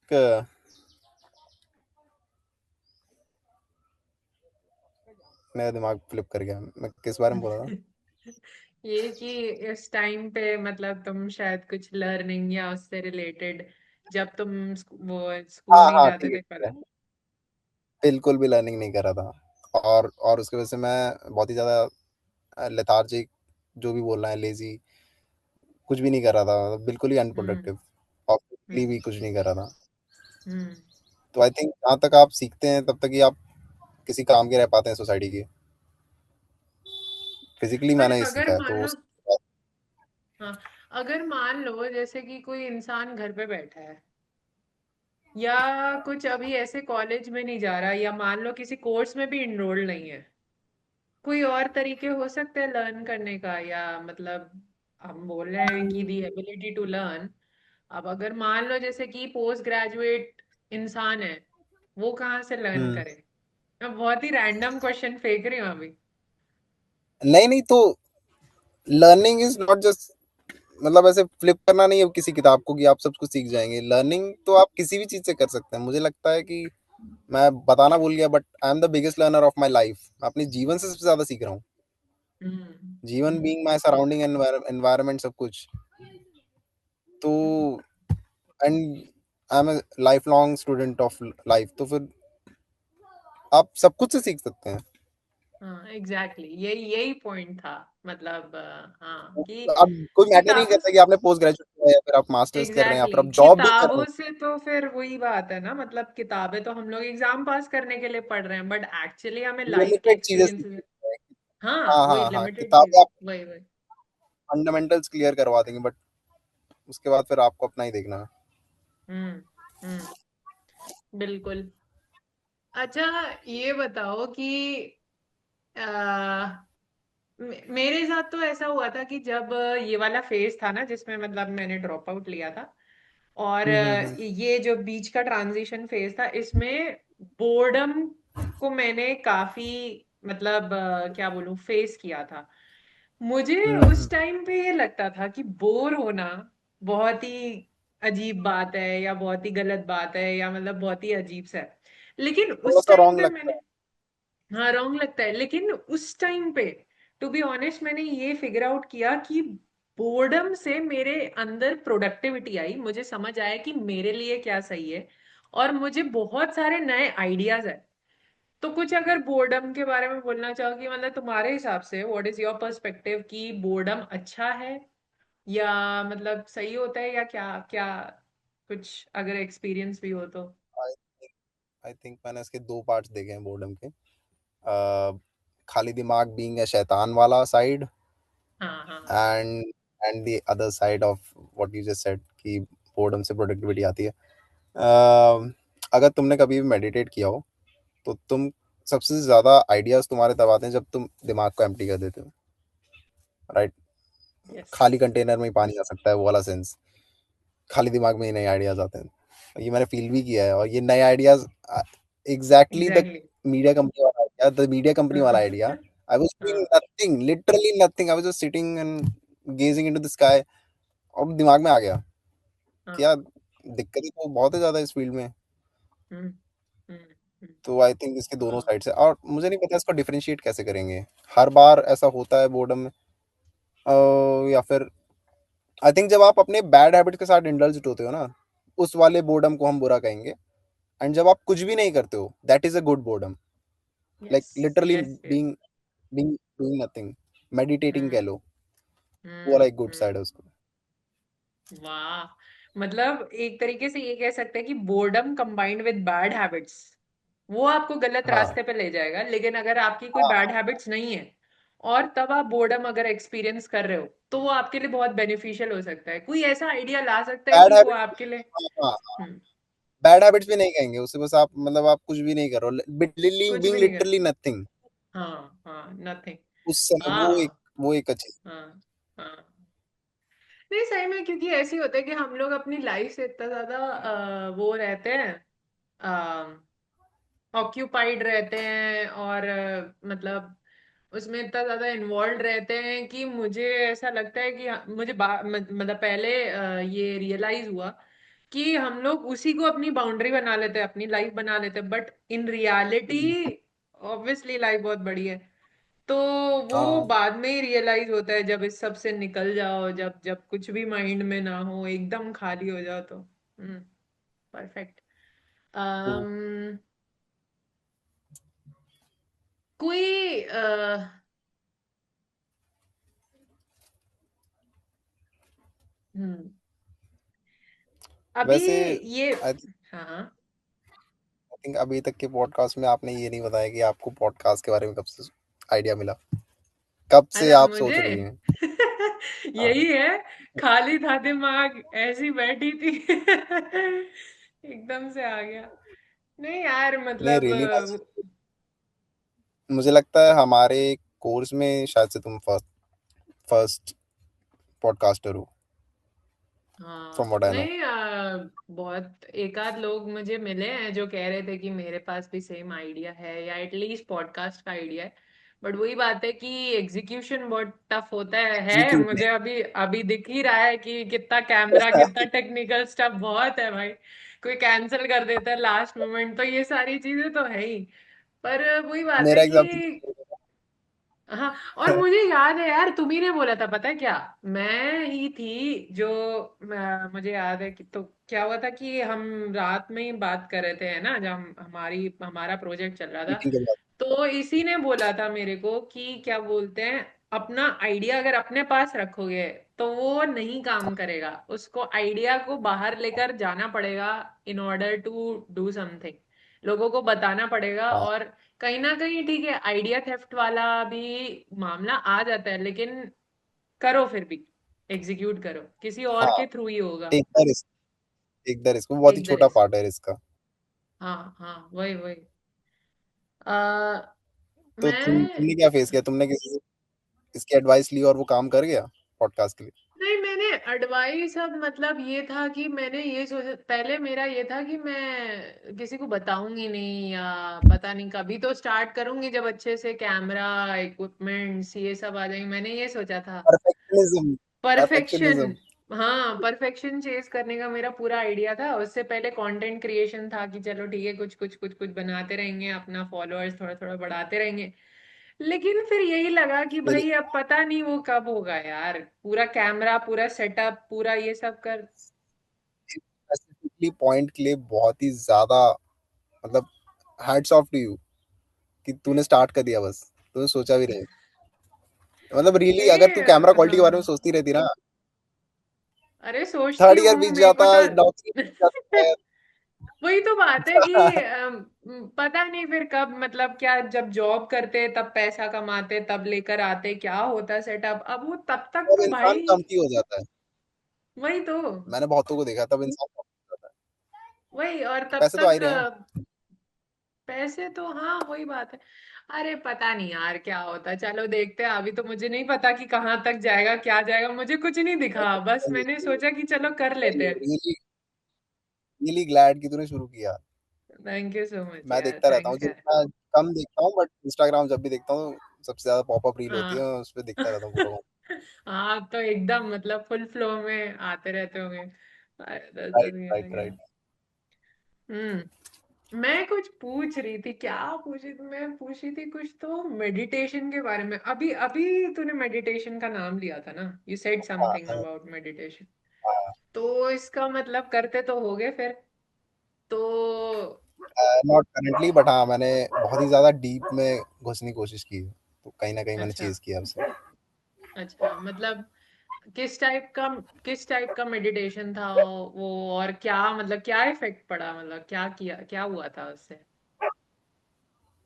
मेरा दिमाग फ्लिप कर गया, मैं किस बारे में बोला था। ये कि इस टाइम पे मतलब तुम शायद कुछ लर्निंग या उससे रिलेटेड, जब तुम वो स्कूल हाँ नहीं हाँ, जाते ठीक थे है। पता। बिल्कुल भी लर्निंग नहीं कर रहा था। और उसकी वजह से मैं बहुत ही ज़्यादा लेथार्जिक, जो भी बोलना है, लेजी, कुछ भी नहीं कर रहा था, मतलब बिल्कुल ही हम्म। अनप्रोडक्टिव। और फिजिकली हम्म। भी कुछ नहीं कर रहा था। हम्म। तो आई थिंक जहाँ तक आप सीखते हैं तब तक ही आप किसी काम के रह पाते हैं सोसाइटी के। फिजिकली पर मैंने ये अगर सीखा है मान तो लो, हाँ, अगर मान लो जैसे कि कोई इंसान घर पे बैठा है, या कुछ अभी ऐसे कॉलेज में नहीं जा रहा, या मान लो किसी कोर्स में भी इनरोल्ड नहीं है, कोई और तरीके हो सकते हैं लर्न करने का, या मतलब हम बोल रहे हैं कि दी एबिलिटी टू लर्न। अब अगर मान लो जैसे कि पोस्ट ग्रेजुएट इंसान है, वो कहाँ से लर्न हम्म। करे? मैं बहुत ही रैंडम क्वेश्चन फेंक रही हूँ अभी। नहीं नहीं, तो लर्निंग इज नॉट जस्ट, मतलब ऐसे फ्लिप करना नहीं है किसी किताब को कि आप सब कुछ सीख जाएंगे। लर्निंग तो आप किसी भी चीज से कर सकते हैं। मुझे लगता है कि मैं बताना भूल गया, but I am the biggest learner of my life. मैं अपने जीवन से सबसे ज्यादा सीख रहा हूँ। हम्म। जीवन बीइंग माई सराउंडिंग एनवायरनमेंट, सब कुछ। तो and I am life long student of life, तो फिर आप सब कुछ से सीख सकते हैं। हाँ एग्जैक्टली यही यही पॉइंट था। मतलब हाँ कि अब कोई मैटर नहीं किताबों करता कि आपने पोस्ट ग्रेजुएट किया है या फिर आप मास्टर्स कर रहे हैं या फिर एग्जैक्टली आप जॉब भी कर रहे किताबों हैं। से तो फिर वही बात है ना, मतलब किताबें तो हम लोग एग्जाम पास करने के लिए पढ़ रहे हैं, बट एक्चुअली हमें लाइफ के लिमिटेड चीजें सीख एक्सपीरियंसेस। सकते हैं। हाँ हाँ वही हाँ हाँ, लिमिटेड किताबें चीज, आप वही वही। फंडामेंटल्स क्लियर करवा देंगे, बट उसके बाद फिर आपको अपना ही देखना है। हम्म बिल्कुल। अच्छा ये बताओ कि आ, मेरे साथ तो ऐसा हुआ था कि जब ये वाला फेज था ना जिसमें मतलब मैंने ड्रॉप आउट लिया था, और हम्म। ये जो बीच का ट्रांजिशन फेज था इसमें बोर्डम को मैंने काफी मतलब क्या बोलूं फेस किया था। मुझे हम्म। उस टाइम पे ये लगता था कि बोर होना बहुत ही अजीब बात है या बहुत ही गलत बात है या मतलब बहुत ही अजीब सा है। लेकिन थोड़ा उस सा टाइम रॉन्ग पे लगता मैंने, है। हाँ रॉन्ग लगता है, लेकिन उस टाइम पे टू बी ऑनेस्ट मैंने ये फिगर आउट किया कि बोर्डम से मेरे अंदर प्रोडक्टिविटी आई, मुझे समझ आया कि मेरे लिए क्या सही है, और मुझे बहुत सारे नए आइडियाज है। तो कुछ अगर बोर्डम के बारे में बोलना चाहो कि मतलब तुम्हारे हिसाब से व्हाट इज योर पर्सपेक्टिव कि बोर्डम अच्छा है या मतलब सही होता है या क्या क्या, कुछ अगर एक्सपीरियंस भी हो तो। आई आई थिंक मैंने इसके दो पार्ट्स देखे हैं बोर्डम के। अ, खाली दिमाग बीइंग अ शैतान वाला साइड, हाँ हाँ and and the other side of what you just said कि बोर्डम से प्रोडक्टिविटी आती है। अगर तुमने कभी भी मेडिटेट किया हो तो तुम सबसे ज्यादा आइडियाज तुम्हारे तब आते हैं जब तुम दिमाग को एम्प्टी कर देते हो, राइट? यस। खाली कंटेनर में ही पानी आ सकता है, वो वाला सेंस। खाली दिमाग में ही नए आइडियाज आते हैं। ये मैंने फील भी किया है, और ये नए ideas exactly the exactly. Media company वाला आइडिया, द मीडिया कंपनी वाला आइडिया। आई वाज डूइंग हाँ nothing, literally nothing, I was just sitting and gazing into the sky, और दिमाग में आ गया कि हाँ। यार दिक्कतें तो बहुत है ज्यादा इस फील्ड में। हम्म हम्म हम्म, तो आई थिंक इसके दोनों हाँ साइड से, और मुझे नहीं पता इसको डिफरेंशिएट कैसे करेंगे। हर बार ऐसा होता है बोर्डम में, या फिर आई थिंक जब आप अपने बैड हैबिट के साथ इंडल्ज होते हो ना, उस वाले बोर्डम को हम बुरा कहेंगे। एंड जब आप कुछ भी नहीं करते हो, that is a good boredom. Like yes literally yes yes. Being being doing nothing, meditating कह हम्म लो, वो वाला एक गुड साइड हम्म। है उसको। वाह, मतलब एक तरीके से ये कह सकते हैं कि boredom combined with bad habits वो आपको गलत हाँ रास्ते पे ले जाएगा, लेकिन अगर आपकी कोई हाँ, बैड हैबिट्स नहीं है और तब आप बोर्डम अगर एक्सपीरियंस कर रहे हो तो वो आपके लिए बहुत बेनिफिशियल हो सकता है। कोई ऐसा आइडिया ला सकता है बैड कि वो हैबिट, आपके लिए। हाँ, हम्म बैड हैबिट्स भी नहीं कहेंगे उसे, बस आप मतलब आप कुछ भी नहीं कर रहे हो, कुछ बीइंग भी नहीं कर। Literally nothing. हाँ हाँ नथिंग। उस समय हाँ वो एक अच्छी। हाँ हाँ। नहीं सही में, क्योंकि ऐसे ही होता है कि हम लोग अपनी लाइफ से इतना ज्यादा वो रहते हैं, ऑक्यूपाइड रहते हैं, और मतलब उसमें इतना ज्यादा इन्वॉल्व रहते हैं कि मुझे ऐसा लगता है कि मुझे मतलब पहले ये रियलाइज हुआ कि हम लोग उसी को अपनी बाउंड्री बना लेते हैं, अपनी लाइफ बना लेते हैं, but in reality obviously life बहुत बड़ी है। तो वो हाँ। बाद में ही रियलाइज होता है जब इस सब से निकल जाओ, जब जब कुछ भी माइंड में ना हो, एकदम खाली हो जाओ तो। परफेक्ट। कोई हम्म अभी वैसे ये, आई हाँ हाँ। थिंक अभी तक के पॉडकास्ट में आपने ये नहीं बताया कि आपको पॉडकास्ट के बारे में कब से आइडिया मिला, कब से अच्छा आप मुझे सोच रही हैं? हाँ। यही है, खाली था दिमाग ऐसी बैठी थी एकदम से आ गया। नहीं यार नहीं मतलब रियली, मुझे लगता है हमारे कोर्स में शायद से तुम फर्स्ट फर्स्ट पॉडकास्टर हो, फ्रॉम हाँ व्हाट आई नो। नहीं बहुत एक आध लोग मुझे मिले हैं जो कह रहे थे कि मेरे पास भी सेम आइडिया है या एटलीस्ट पॉडकास्ट का आइडिया है, बट वही बात है कि एग्जीक्यूशन बहुत टफ होता है। एग्जीक्यूट मुझे अभी अभी दिख ही रहा है कि कितना कैमरा, कितना टेक्निकल स्टफ बहुत है भाई। कोई कैंसिल कर देता है लास्ट मोमेंट, तो ये सारी चीजें तो है ही। पर वही बात है मेरा कि एग्जांपल हाँ, और मुझे याद है यार, तुम्ही ने बोला था, पता है क्या, मैं ही थी जो, मुझे याद है कि, तो क्या हुआ था कि हम रात में ही बात कर रहे थे, है ना, जब हमारा प्रोजेक्ट चल रहा था। मीटिंग के बाद। तो इसी ने बोला था मेरे को कि क्या बोलते हैं, अपना आइडिया अगर अपने पास रखोगे तो वो नहीं काम करेगा, उसको आइडिया को बाहर लेकर जाना पड़ेगा in order to do something, लोगों को बताना पड़ेगा। हाँ और कहीं ना कहीं ठीक है, आइडिया थेफ्ट वाला भी मामला आ जाता है, लेकिन करो फिर भी, एग्जीक्यूट करो, किसी और हाँ, के थ्रू ही होगा। Take the risk, take the risk, वो बहुत ही टेक द छोटा रिस्क। पार्ट है रिस्क का। हाँ हाँ, वही वही। आ, तो मैं तुमने क्या फेस किया, तुमने किसी से इसकी एडवाइस ली और वो काम कर गया पॉडकास्ट के लिए? नहीं, मैंने एडवाइस, अब मतलब ये था कि मैंने ये सोचा, पहले मेरा ये था कि मैं किसी को बताऊंगी नहीं, या पता नहीं कभी तो स्टार्ट करूंगी जब अच्छे से कैमरा इक्विपमेंट्स ये सब आ जाएंगे, मैंने ये सोचा था। Perfectionism, perfection. परफेक्शनिज्म। हाँ, परफेक्शन चेज करने का मेरा पूरा आइडिया था, उससे पहले कंटेंट क्रिएशन था कि चलो ठीक है, कुछ कुछ कुछ कुछ बनाते रहेंगे, अपना फॉलोअर्स थोड़ा थोड़ा बढ़ाते रहेंगे। लेकिन फिर यही लगा कि मेरी भाई अब पता नहीं वो कब होगा यार, पूरा कैमरा, पूरा सेटअप, पूरा ये सब कर। स्पेसिफिकली पॉइंट के लिए बहुत ही ज्यादा, मतलब हैट्स ऑफ टू यू कि तूने स्टार्ट कर दिया, बस तूने सोचा भी नहीं। मतलब रियली नहीं, अगर तू कैमरा क्वालिटी के बारे में हाँ, सोचती रहती ना, अरे सोचती थर्ड ईयर हूँ, बीत मेरे को जाता, तो नौकरी बीत जाता है। वही तो बात है कि पता नहीं फिर कब, मतलब क्या, जब जॉब करते तब पैसा कमाते तब लेकर आते, क्या होता सेटअप, अब वो तब तक तब तो इंसान भाई। कमती हो जाता है। वही तो। मैंने बहुतों को देखा, तब इंसान कमती हो जाता है। वही, और तब पैसे तो आ ही तक रहे हैं। पैसे तो, हाँ वही बात है। अरे पता नहीं यार क्या होता है, चलो देखते हैं, अभी तो मुझे नहीं पता कि कहाँ तक जाएगा, क्या जाएगा, मुझे कुछ नहीं दिखा, बस मैंने सोचा कि चलो कर लेते हैं। रियली, रियली ग्लैड कि तूने शुरू किया। थैंक यू सो मच मैं यार, देखता रहता हूँ, थैंक्स यार। जितना कम देखता हूँ, बट इंस्टाग्राम जब भी देखता हूँ सबसे ज्यादा पॉपअप रील होती है, हाँ उस पर देखता रहता हूँ पूरा। हाँ, तो एकदम मतलब फुल फ्लो में आते रहते होंगे। Right right right. मैं कुछ पूछ रही थी, क्या पूछ रही थी, मैं पूछ रही थी कुछ तो मेडिटेशन के बारे में, अभी अभी तूने मेडिटेशन का नाम लिया था ना, यू सेड हाँ समथिंग हाँ अबाउट मेडिटेशन। हाँ। तो इसका मतलब करते तो होगे फिर, तो। नॉट करेंटली, बट हाँ मैंने बहुत ही ज्यादा डीप में घुसने की कोशिश की है, तो कहीं ना कहीं मैंने अच्छा चेज किया उसे। अच्छा, मतलब किस टाइप का, किस टाइप का मेडिटेशन था वो, और क्या मतलब क्या इफेक्ट पड़ा, मतलब क्या किया, क्या हुआ था उससे।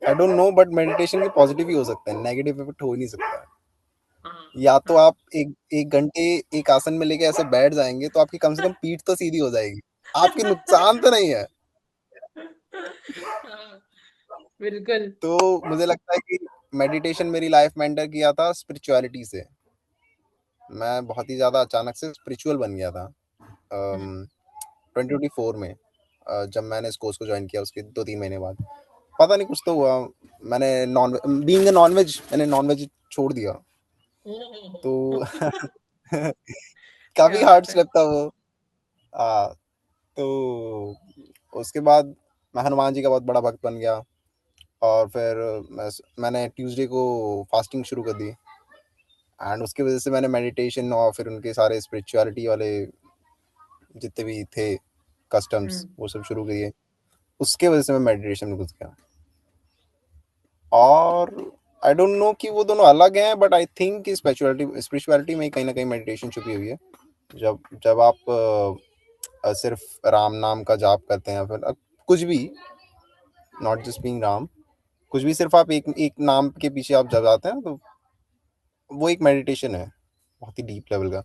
आई डोंट नो, बट मेडिटेशन के पॉजिटिव ही हो सकते हैं, नेगेटिव इफेक्ट हो ही नहीं सकता है। हाँ या तो हाँ आप एक एक घंटे एक आसन में लेके ऐसे बैठ जाएंगे तो आपकी कम से कम पीठ तो सीधी हो जाएगी, आपकी नुकसान तो नहीं है। हाँ, बिल्कुल। तो मुझे लगता है कि मेडिटेशन मेरी लाइफ में एंटर किया था स्पिरिचुअलिटी से। मैं बहुत ही ज्यादा अचानक से स्पिरिचुअल बन गया था हम्म 2024 में। जब मैंने इस कोर्स को ज्वाइन किया उसके 2-3 महीने बाद, पता नहीं कुछ तो हुआ। मैंने नॉन बीइंग नॉन वेज, मैंने नॉन वेज छोड़ दिया। तो काफी क्या हार्ड बात है। स्टेप था वो। आ, तो उसके बाद मैं हनुमान जी का बहुत बड़ा भक्त बन गया। और फिर मैंने ट्यूसडे को फास्टिंग शुरू कर दी, एंड उसकी वजह से मैंने मेडिटेशन और फिर उनके सारे स्पिरिचुअलिटी वाले जितने भी थे कस्टम्स हम्म वो सब शुरू किए। उसके वजह से मैं मेडिटेशन में घुस गया। और आई डोंट नो कि वो दोनों अलग हैं, बट आई थिंक कि स्पिरिचुअलिटी स्पिरिचुअलिटी में कहीं ना कहीं मेडिटेशन छुपी हुई है। जब जब आप सिर्फ राम नाम का जाप करते हैं, फिर कुछ भी, नॉट जस्ट बीइंग राम, कुछ भी, सिर्फ आप एक एक नाम के पीछे आप जब जाते हैं तो वो एक मेडिटेशन है, बहुत ही डीप लेवल का।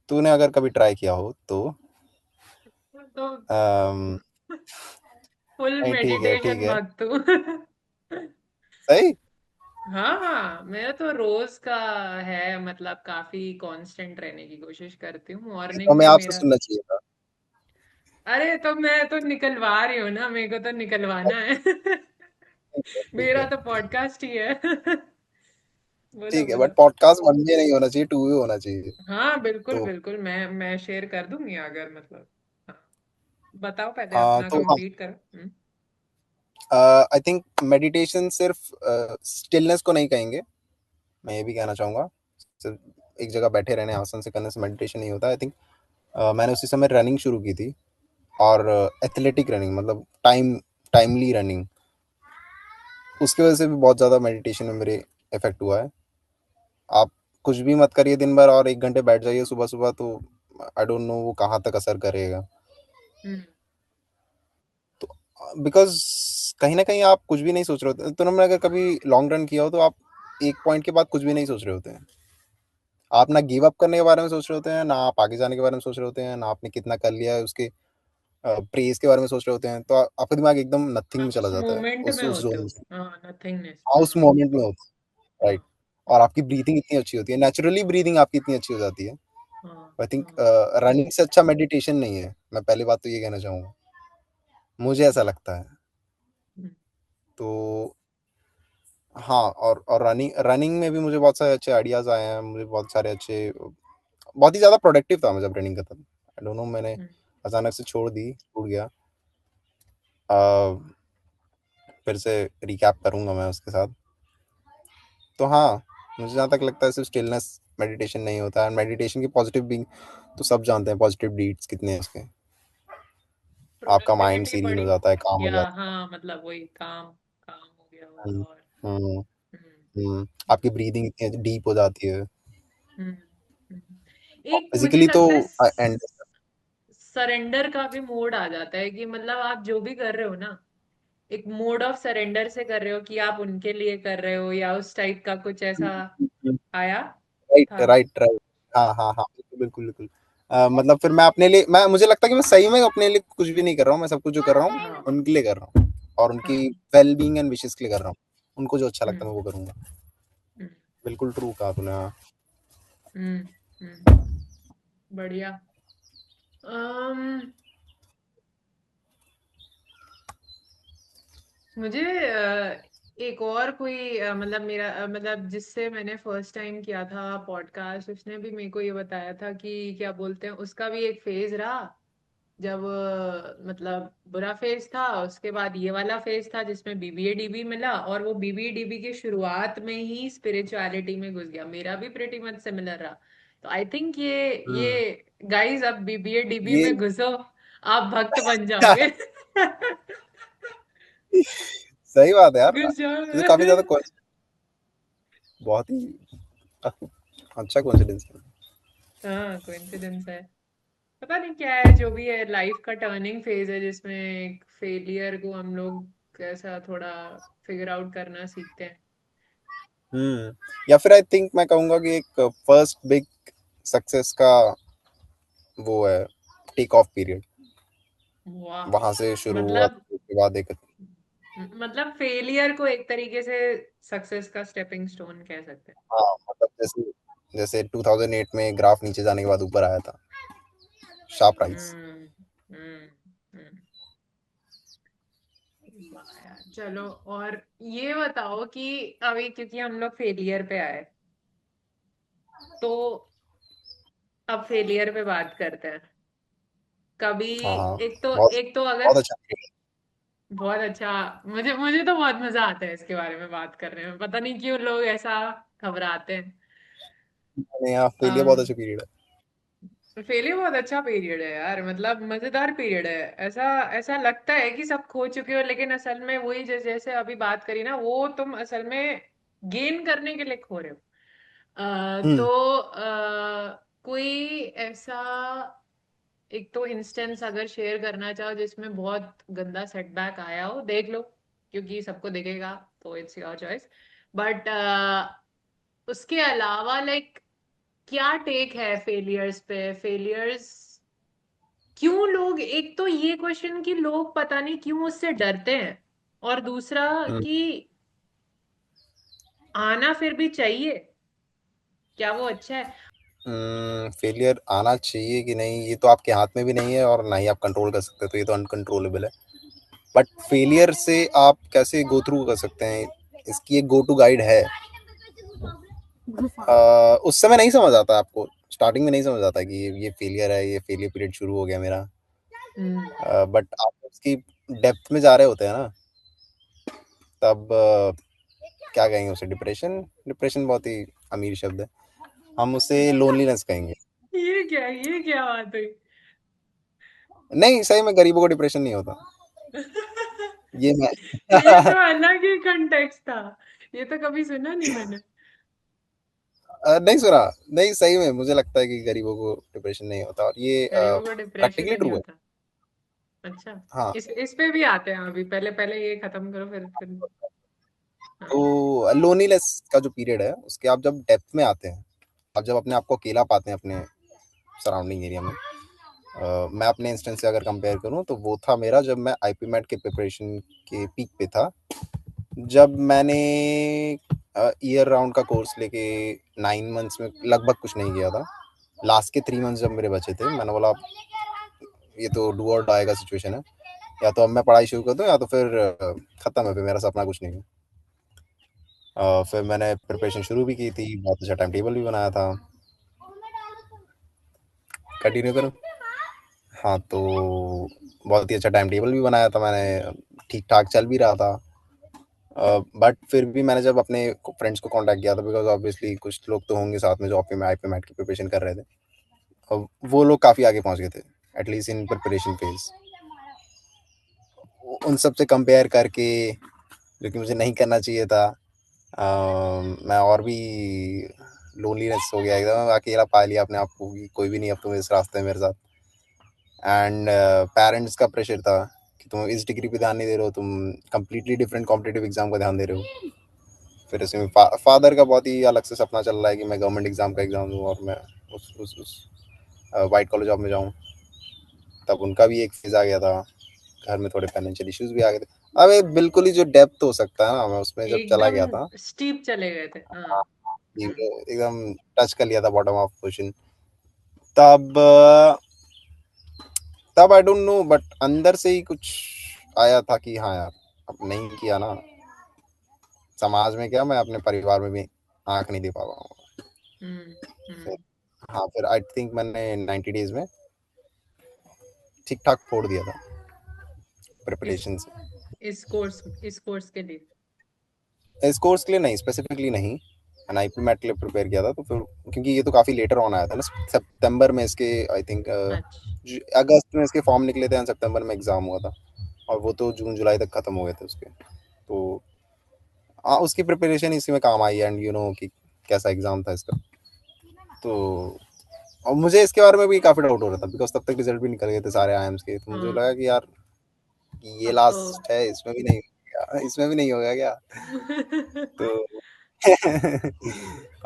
तूने अगर कभी ट्राई किया हो तो तो अम, फुल नहीं ठीक मेडिटेशन है, भक्त हूँ। सही। हाँ हाँ, मेरा तो रोज का है, मतलब काफी कांस्टेंट रहने की कोशिश करती हूँ, ये तो मॉर्निंग हमें में आपसे मेरा। सुनना चाहिए था। अरे तो मैं तो निकलवा रही हूँ ना, मेरे को तो निकलवाना है। ठीक मेरा है तो पॉडकास्ट ही है। बोलो ठीक है, बोलो। बट पॉडकास्ट 1 वे नहीं होना चाहिए, 2 वे होना चाहिए। हाँ बिल्कुल तो बिल्कुल, मैं शेयर कर दूंगी अगर, मतलब। हाँ, बताओ, पहले अपना तो हाँ, कंप्लीट करो। आई थिंक मेडिटेशन सिर्फ स्टिलनेस को नहीं कहेंगे, मैं ये भी कहना चाहूँगा, सिर्फ एक जगह बैठे रहने, आसन से करने से मेडिटेशन नहीं होता। आई थिंक मैंने उसी समय रनिंग शुरू की थी, और एथलेटिक रनिंग, मतलब टाइमली रनिंग, उसकी वजह से भी बहुत ज़्यादा मेडिटेशन में मेरे इफेक्ट हुआ है। आप कुछ भी मत करिए दिन भर, और 1 घंटे बैठ जाइए सुबह सुबह, तो आई डोंट नो वो कहाँ तक असर करेगा। हम्म तो बिकॉज कहीं ना कहीं आप कुछ भी नहीं सोच रहे होते। तुमने अगर कभी लॉन्ग रन किया हो तो आप एक पॉइंट के बाद कुछ भी नहीं सोच रहे होते हैं। आप ना गिव अप करने के बारे में सोच रहे होते हैं, ना आप आगे जाने के बारे में सोच रहे होते हैं, ना आपने कितना कर लिया है उसके प्रेज के बारे में सोच रहे होते हैं। तो आपका दिमाग एकदम नथिंग में आप चला उस जाता है, मोमेंट में उस होते जोन हो, में। हाँ, नथिंगनेस, हाँ, उस हाँ मोमेंट में होता है, राइट। हाँ और आपकी ब्रीथिंग इतनी अच्छी होती है, नेचुरली ब्रीथिंग आपकी इतनी अच्छी हो जाती है। हाँ आई थिंक हाँ। रनिंग से अच्छा मेडिटेशन नहीं है। मैं पहली बात तो ये कहना चाहूँगा, मुझे ऐसा लगता है। हम्म, तो हाँ, और रनिंग रनिंग में भी मुझे बहुत सारे अच्छे आइडियाज आए हैं। मुझे बहुत सारे अच्छे, बहुत ही ज़्यादा प्रोडक्टिव था मैं जब रनिंग करता था। आई डोंट नो, मैंने हम्म, अचानक से छोड़ दी, छूट गया। अ, फिर से रिकैप करूंगा मैं उसके साथ। तो हाँ, मुझे जहाँ तक लगता है सिर्फ स्टिलनेस मेडिटेशन नहीं होता है। मेडिटेशन की पॉजिटिव भी तो सब जानते हैं, पॉजिटिव डीड्स कितने हैं उसके। आपका माइंड प्रोडक्टिविटी सीरीन बड़ी हो जाता है, काम हो या जाता हाँ, मतलब वही काम काम हो गया है। होगा। और हम्म, हम्म आपकी ब्रीदिंग इतनी डीप हो जाती है। हम्म हम्म। और एक मुझे फिजिकली तो लगता है एंड सरेंडर का भी मोड आ जाता है कि मतलब आप जो भी कर रहे हो ना, एक मोड ऑफ सरेंडर से कर रहे हो कि आप उनके लिए कर रहे हो, या उस टाइप का कुछ ऐसा आया राइट था। Right right. हाँ हाँ हाँ, बिल्कुल बिल्कुल बिल्कुल। मतलब फिर मैं अपने लिए, मैं मुझे लगता है कि मैं सही में अपने लिए कुछ भी नहीं कर रहा हूँ। मैं सब कुछ जो कर रहा हूँ हाँ उनके लिए कर रहा हूँ, और उनकी हाँ। वेल बीइंग एंड विशेस के लिए कर रहा हूँ। उनको जो अच्छा लगता हम्म है मैं वो करूंगा। हम्म बिल्कुल ट्रू कहा तूने, हाँ। हम्म हम्म, बढ़िया। अम्म मुझे एक और कोई मतलब मेरा मतलब जिससे मैंने फर्स्ट टाइम किया था पॉडकास्ट, उसने भी मेरे को ये बताया था कि क्या बोलते हैं, उसका भी एक फेज रहा जब मतलब बुरा फेज था, उसके बाद ये वाला फेज था जिसमें बीबीए डीबी मिला, और वो बीबीए डीबी की शुरुआत में ही स्पिरिचुअलिटी में घुस गया। मेरा भी प्रेटी मच सिमिलर रहा। तो आई थिंक हम्म, ये गाइस, अब बीबीए डीबी ये में घुसो, आप भक्त बन जाओगे। सही बात है यार। घुस ये तो जाओ। काफी ज्यादा बहुत ही अच्छा कोइंसिडेंस है। हाँ, कोइंसिडेंस है। पता नहीं क्या है, जो भी है, लाइफ का टर्निंग फेज है जिसमें फेलियर को हम लोग कैसा थोड़ा फिगर आउट करना सीखते हैं। या फिर आई थिंक मैं कहूंगा कि एक फर्स्ट बिग सक्सेस का वो है टेक ऑफ पीरियड। वाह। वहां से शुरू हुआ, मतलब उसके बाद एक, मतलब फेलियर को एक तरीके से सक्सेस का स्टेपिंग स्टोन कह सकते हैं। हाँ, मतलब जैसे जैसे 2008 में ग्राफ नीचे जाने के बाद ऊपर आया था, शार्प राइज। हम्म हम्म हम्म। वाह यार, चलो। और ये बताओ कि अभी क्योंकि हम लोग फेलियर पे आए, तो अब फेलियर पे बात करते हैं। कभी हाँ हाँ, बहुत एक तो अगर बहुत अच्छा period बहुत अच्छा, मुझे मुझे तो बहुत मजा आता है इसके बारे में बात करने में, पता नहीं क्यों लोग ऐसा घबराते हैं। है। यहाँ फेलियर बहुत अच्छा पीरियड है। फेलियर बहुत अच्छा पीरियड है यार, मतलब मजेदार पीरियड है। ऐसा ऐसा लगता है कि सब खो चुके हो, लेकिन असल में वही जैसे जैसे अभी बात करी ना, वो तुम असल में गेन करने के लिए खो रहे हो। हम्म, तो कोई ऐसा एक तो इंस्टेंस अगर शेयर करना चाहो जिसमें बहुत गंदा सेटबैक आया हो, देख लो, क्योंकि सबको दिखेगा, तो इट्स योर चॉइस। बट उसके अलावा लाइक क्या टेक है फेलियर्स पे, फेलियर्स क्यों लोग, एक तो ये क्वेश्चन कि लोग पता नहीं क्यों उससे डरते हैं, और दूसरा हम्म, कि आना फिर भी चाहिए, क्या वो अच्छा है। फेलियर आना चाहिए कि नहीं ये तो आपके हाथ में भी नहीं है, और ना ही आप कंट्रोल कर सकते, तो ये तो अनकंट्रोलेबल है। बट फेलियर से आप कैसे गो थ्रू कर सकते हैं, इसकी एक गो टू गाइड है। उस समय नहीं समझ आता आपको, स्टार्टिंग में नहीं समझ आता कि ये फेलियर है, ये फेलियर पीरियड शुरू हो गया मेरा। हम्म बट आप उसकी डेप्थ में जा रहे होते हैं ना, तब क्या कहेंगे उसे, डिप्रेशन, डिप्रेशन बहुत ही अमीर शब्द है, हम उसे लोनलीनेस कहेंगे। ये क्या बात हुई? नहीं सही में गरीबों को डिप्रेशन नहीं होता, ये मैं ये तो अलग ही कंटेक्स्ट था, ये तो कभी सुना नहीं मैंने। नहीं सुना, नहीं सही में मुझे लगता है कि गरीबों को डिप्रेशन नहीं होता, और ये गरीबों को डिप्रेशन प्रैक्टिकली नहीं ट्रू है। होता? अच्छा। हाँ, इस पे भी आते हैं अभी, पहले पहले ये खत्म करो फिर। हाँ। तो लोनलीनेस का जो पीरियड है उसके आप जब डेप्थ में आते हैं, आप जब अपने आप को अकेला पाते हैं अपने सराउंडिंग एरिया में, मैं अपने इंस्टेंस से अगर कंपेयर करूं तो वो था मेरा जब मैं आईपी मैट के प्रिपरेशन के पीक पे था, जब मैंने ईयर राउंड का कोर्स लेके 9 मंथ्स में लगभग कुछ नहीं किया था। लास्ट के 3 मंथ्स जब मेरे बचे थे, मैंने बोला ये तो डू और डाई का सिचुएशन है, या तो अब मैं पढ़ाई शुरू कर दूं या तो फिर खत्म है, फिर मेरा सपना कुछ नहीं है। फिर मैंने प्रिपरेशन शुरू भी की थी, बहुत अच्छा टाइम टेबल भी बनाया था। कंटिन्यू करूँ? हाँ, तो बहुत ही अच्छा टाइम टेबल भी बनाया था मैंने, ठीक ठाक चल भी रहा था। बट फिर भी मैंने जब अपने फ्रेंड्स को कांटेक्ट किया था, बिकॉज ऑब्वियसली कुछ लोग तो होंगे साथ में जो ऑपी में आईपी मैट की प्रिपरेशन कर रहे थे, और वो लोग काफ़ी आगे पहुंच गए थे एटलीस्ट इन प्रिपरेशन फेज। उन सब से कंपेयर करके, जो कि मुझे नहीं करना चाहिए था, मैं और भी लोनलीनेस हो गया, एकदम अकेला पा लिया अपने आप को कि कोई भी नहीं अब तुम इस रास्ते में मेरे साथ। एंड पेरेंट्स का प्रेशर था कि तुम इस डिग्री पे ध्यान नहीं दे रहे हो, तुम कंप्लीटली डिफरेंट कॉम्पिटिटिव एग्जाम का ध्यान दे रहे हो। फिर इसमें फादर का बहुत ही अलग से सपना चल रहा है कि मैं गवर्नमेंट एग्जाम का एग्जाम दूँ और मैं उस वाइट कॉलर जॉब में जाऊँ। तब उनका भी एक फेज आ गया था, घर में थोड़े फाइनेंशियल इश्यूज भी आ गए थे। अबे बिल्कुल ही जो डेप्थ हो सकता है ना, मैं उसमें जब चला एकदम गया था, स्टीप चले गए थे, हाँ। एकदम टच कर लिया था बॉटम ऑफ क्वेश्चन। तब तब आई डोंट नो, बट अंदर से ही कुछ आया था कि हाँ यार, अब नहीं किया ना, समाज में क्या, मैं अपने परिवार में भी आंख नहीं दे पा रहा हूँ। हम्म। फिर हम्म। हाँ, फिर आई थिंक मैंने 90 डेज में ठीक ठाक फोड़ दिया था इस प्रिपरेशन से। इस कोर्स के लिए। इस कोर्स के लिए नहीं, स्पेसिफिकली नहीं, मैंने आईपी मैट के लिए प्रिपेयर किया था, तो फिर क्योंकि ये तो काफ़ी लेटर ऑन आया था ना, सितंबर में इसके आई थिंक, अच्छा। अगस्त में इसके फॉर्म निकले थे, सितंबर में एग्ज़ाम हुआ था, और वो तो जून जुलाई तक ख़त्म हो गए थे उसके। तो हाँ, उसकी प्रिपरेशन इसी में काम आई, एंड यू नो कि कैसा एग्ज़ाम था इसका। तो और मुझे इसके बारे में भी काफ़ी डाउट हो रहा था, बिकॉज तब तक रिजल्ट भी निकल गए थे सारे आईएम्स के, तो मुझे लगा हाँ, कि यार ये अब तो लास्ट है, इसमें भी नहीं होगा, इसमें भी नहीं होगा क्या। तो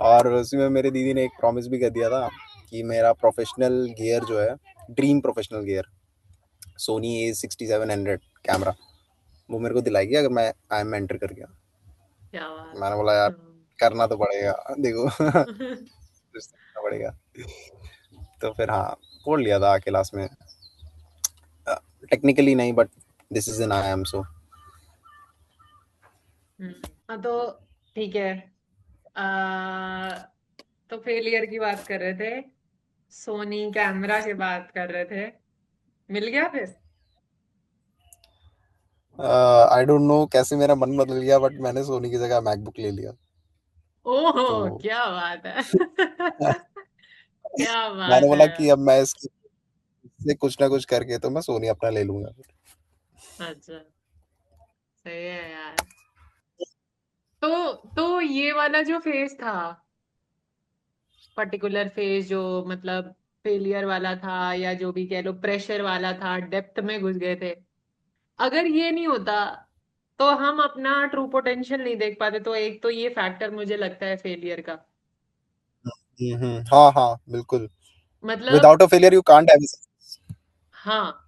और उसमें मेरे दीदी ने एक प्रॉमिस भी कर दिया था कि मेरा प्रोफेशनल गियर जो है, dream professional gear, Sony A6700 camera, वो मेरे को दिलाएगी अगर मैं आई एम में एंटर कर गया। क्या बात। मैंने बोला यार हाँ। करना तो पड़ेगा, देखो कुछ तो करना पड़ेगा। तो फिर हाँ, पढ़ लिया था क्लास में, टेक्निकली नहीं, but this is an I am so. हाँ, तो ठीक है। तो फेलियर की बात कर रहे थे, सोनी कैमरा की बात कर रहे थे, मिल गया फिर? आई डोंट नो कैसे मेरा मन बदल गया, बट मैंने सोनी की जगह मैकबुक ले लिया। ओहो, तो क्या बात है। क्या मैंने बात है बोला कि यार। अब मैं इससे कुछ ना कुछ करके तो मैं सोनी अपना ले लूंगा। अच्छा, सही है यार। तो ये वाला जो फेज था, पर्टिकुलर फेज जो मतलब फेलियर वाला था, या जो भी कह लो प्रेशर वाला था, डेप्थ में घुस गए थे, अगर ये नहीं होता तो हम अपना ट्रू पोटेंशियल नहीं देख पाते, तो एक तो ये फैक्टर मुझे लगता है फेलियर का। हाँ हाँ बिल्कुल, मतलब without a failure you can't have, हाँ,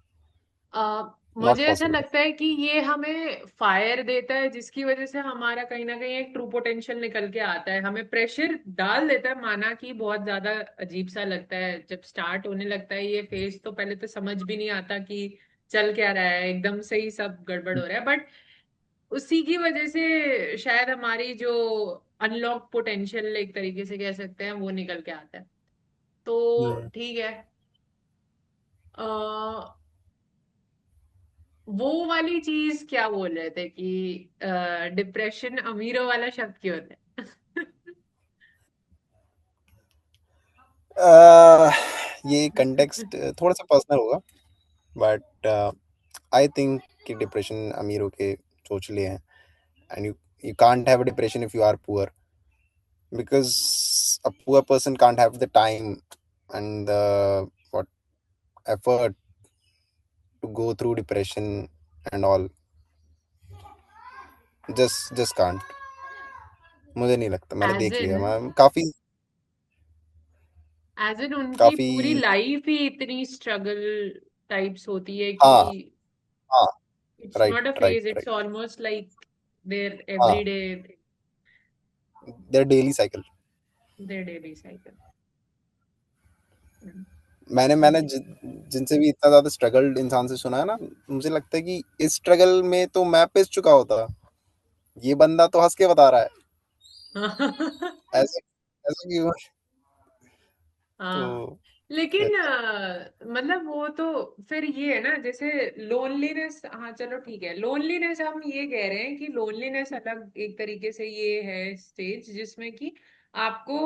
नॉट मुझे ऐसा पॉसिबल। लगता है कि ये हमें फायर देता है, जिसकी वजह से हमारा कहीं ना कहीं एक ट्रू पोटेंशियल निकल के आता है, हमें प्रेशर डाल देता है। माना कि बहुत ज्यादा अजीब सा लगता है जब स्टार्ट होने लगता है ये फेज, तो पहले तो समझ भी नहीं आता कि चल क्या रहा है, एकदम से ही सब गड़बड़ हो रहा है, बट उसी की वजह से शायद हमारी जो अनलॉक पोटेंशियल एक तरीके से कह सकते हैं वो निकल के आता है। तो ठीक है, वो वाली चीज क्या बोल रहे थे कि डिप्रेशन अमीरों वाला शब्द क्यों होता है? ये कंटेक्स्ट थोड़ा सा पर्सनल होगा, बट आई थिंक कि डिप्रेशन अमीरों के सोच लिए हैं, and you can't have a depression if you are poor, because a poor person can't have the time and the what effort to go through depression and all. Just can't. मुझे नहीं लगता, मैंने as देख इन लिया, मैं काफी उनकी काफी पूरी लाइफ ही इतनी स्ट्रगल टाइप्स होती है कि हाँ हाँ, it's right not a right phase, it's right, almost like their हाँ, everyday, their daily cycle. Their daily cycle. मैंने जिनसे भी इतना ज्यादा स्ट्रगल्ड इंसान से सुना है ना, मुझे लगता है कि इस स्ट्रगल में तो मैं पिस चुका होता, ये बंदा तो हंस के बता रहा है, ऐसा ऐसा क्यों? हाँ, तो लेकिन फिर मतलब वो तो फिर ये है ना, जैसे लोनलीनेस, हाँ चलो ठीक है, लोनलीनेस हम ये कह रहे हैं कि लोनलीनेस अलग एक तरीके से ये है स्टेज जिसमें कि आपको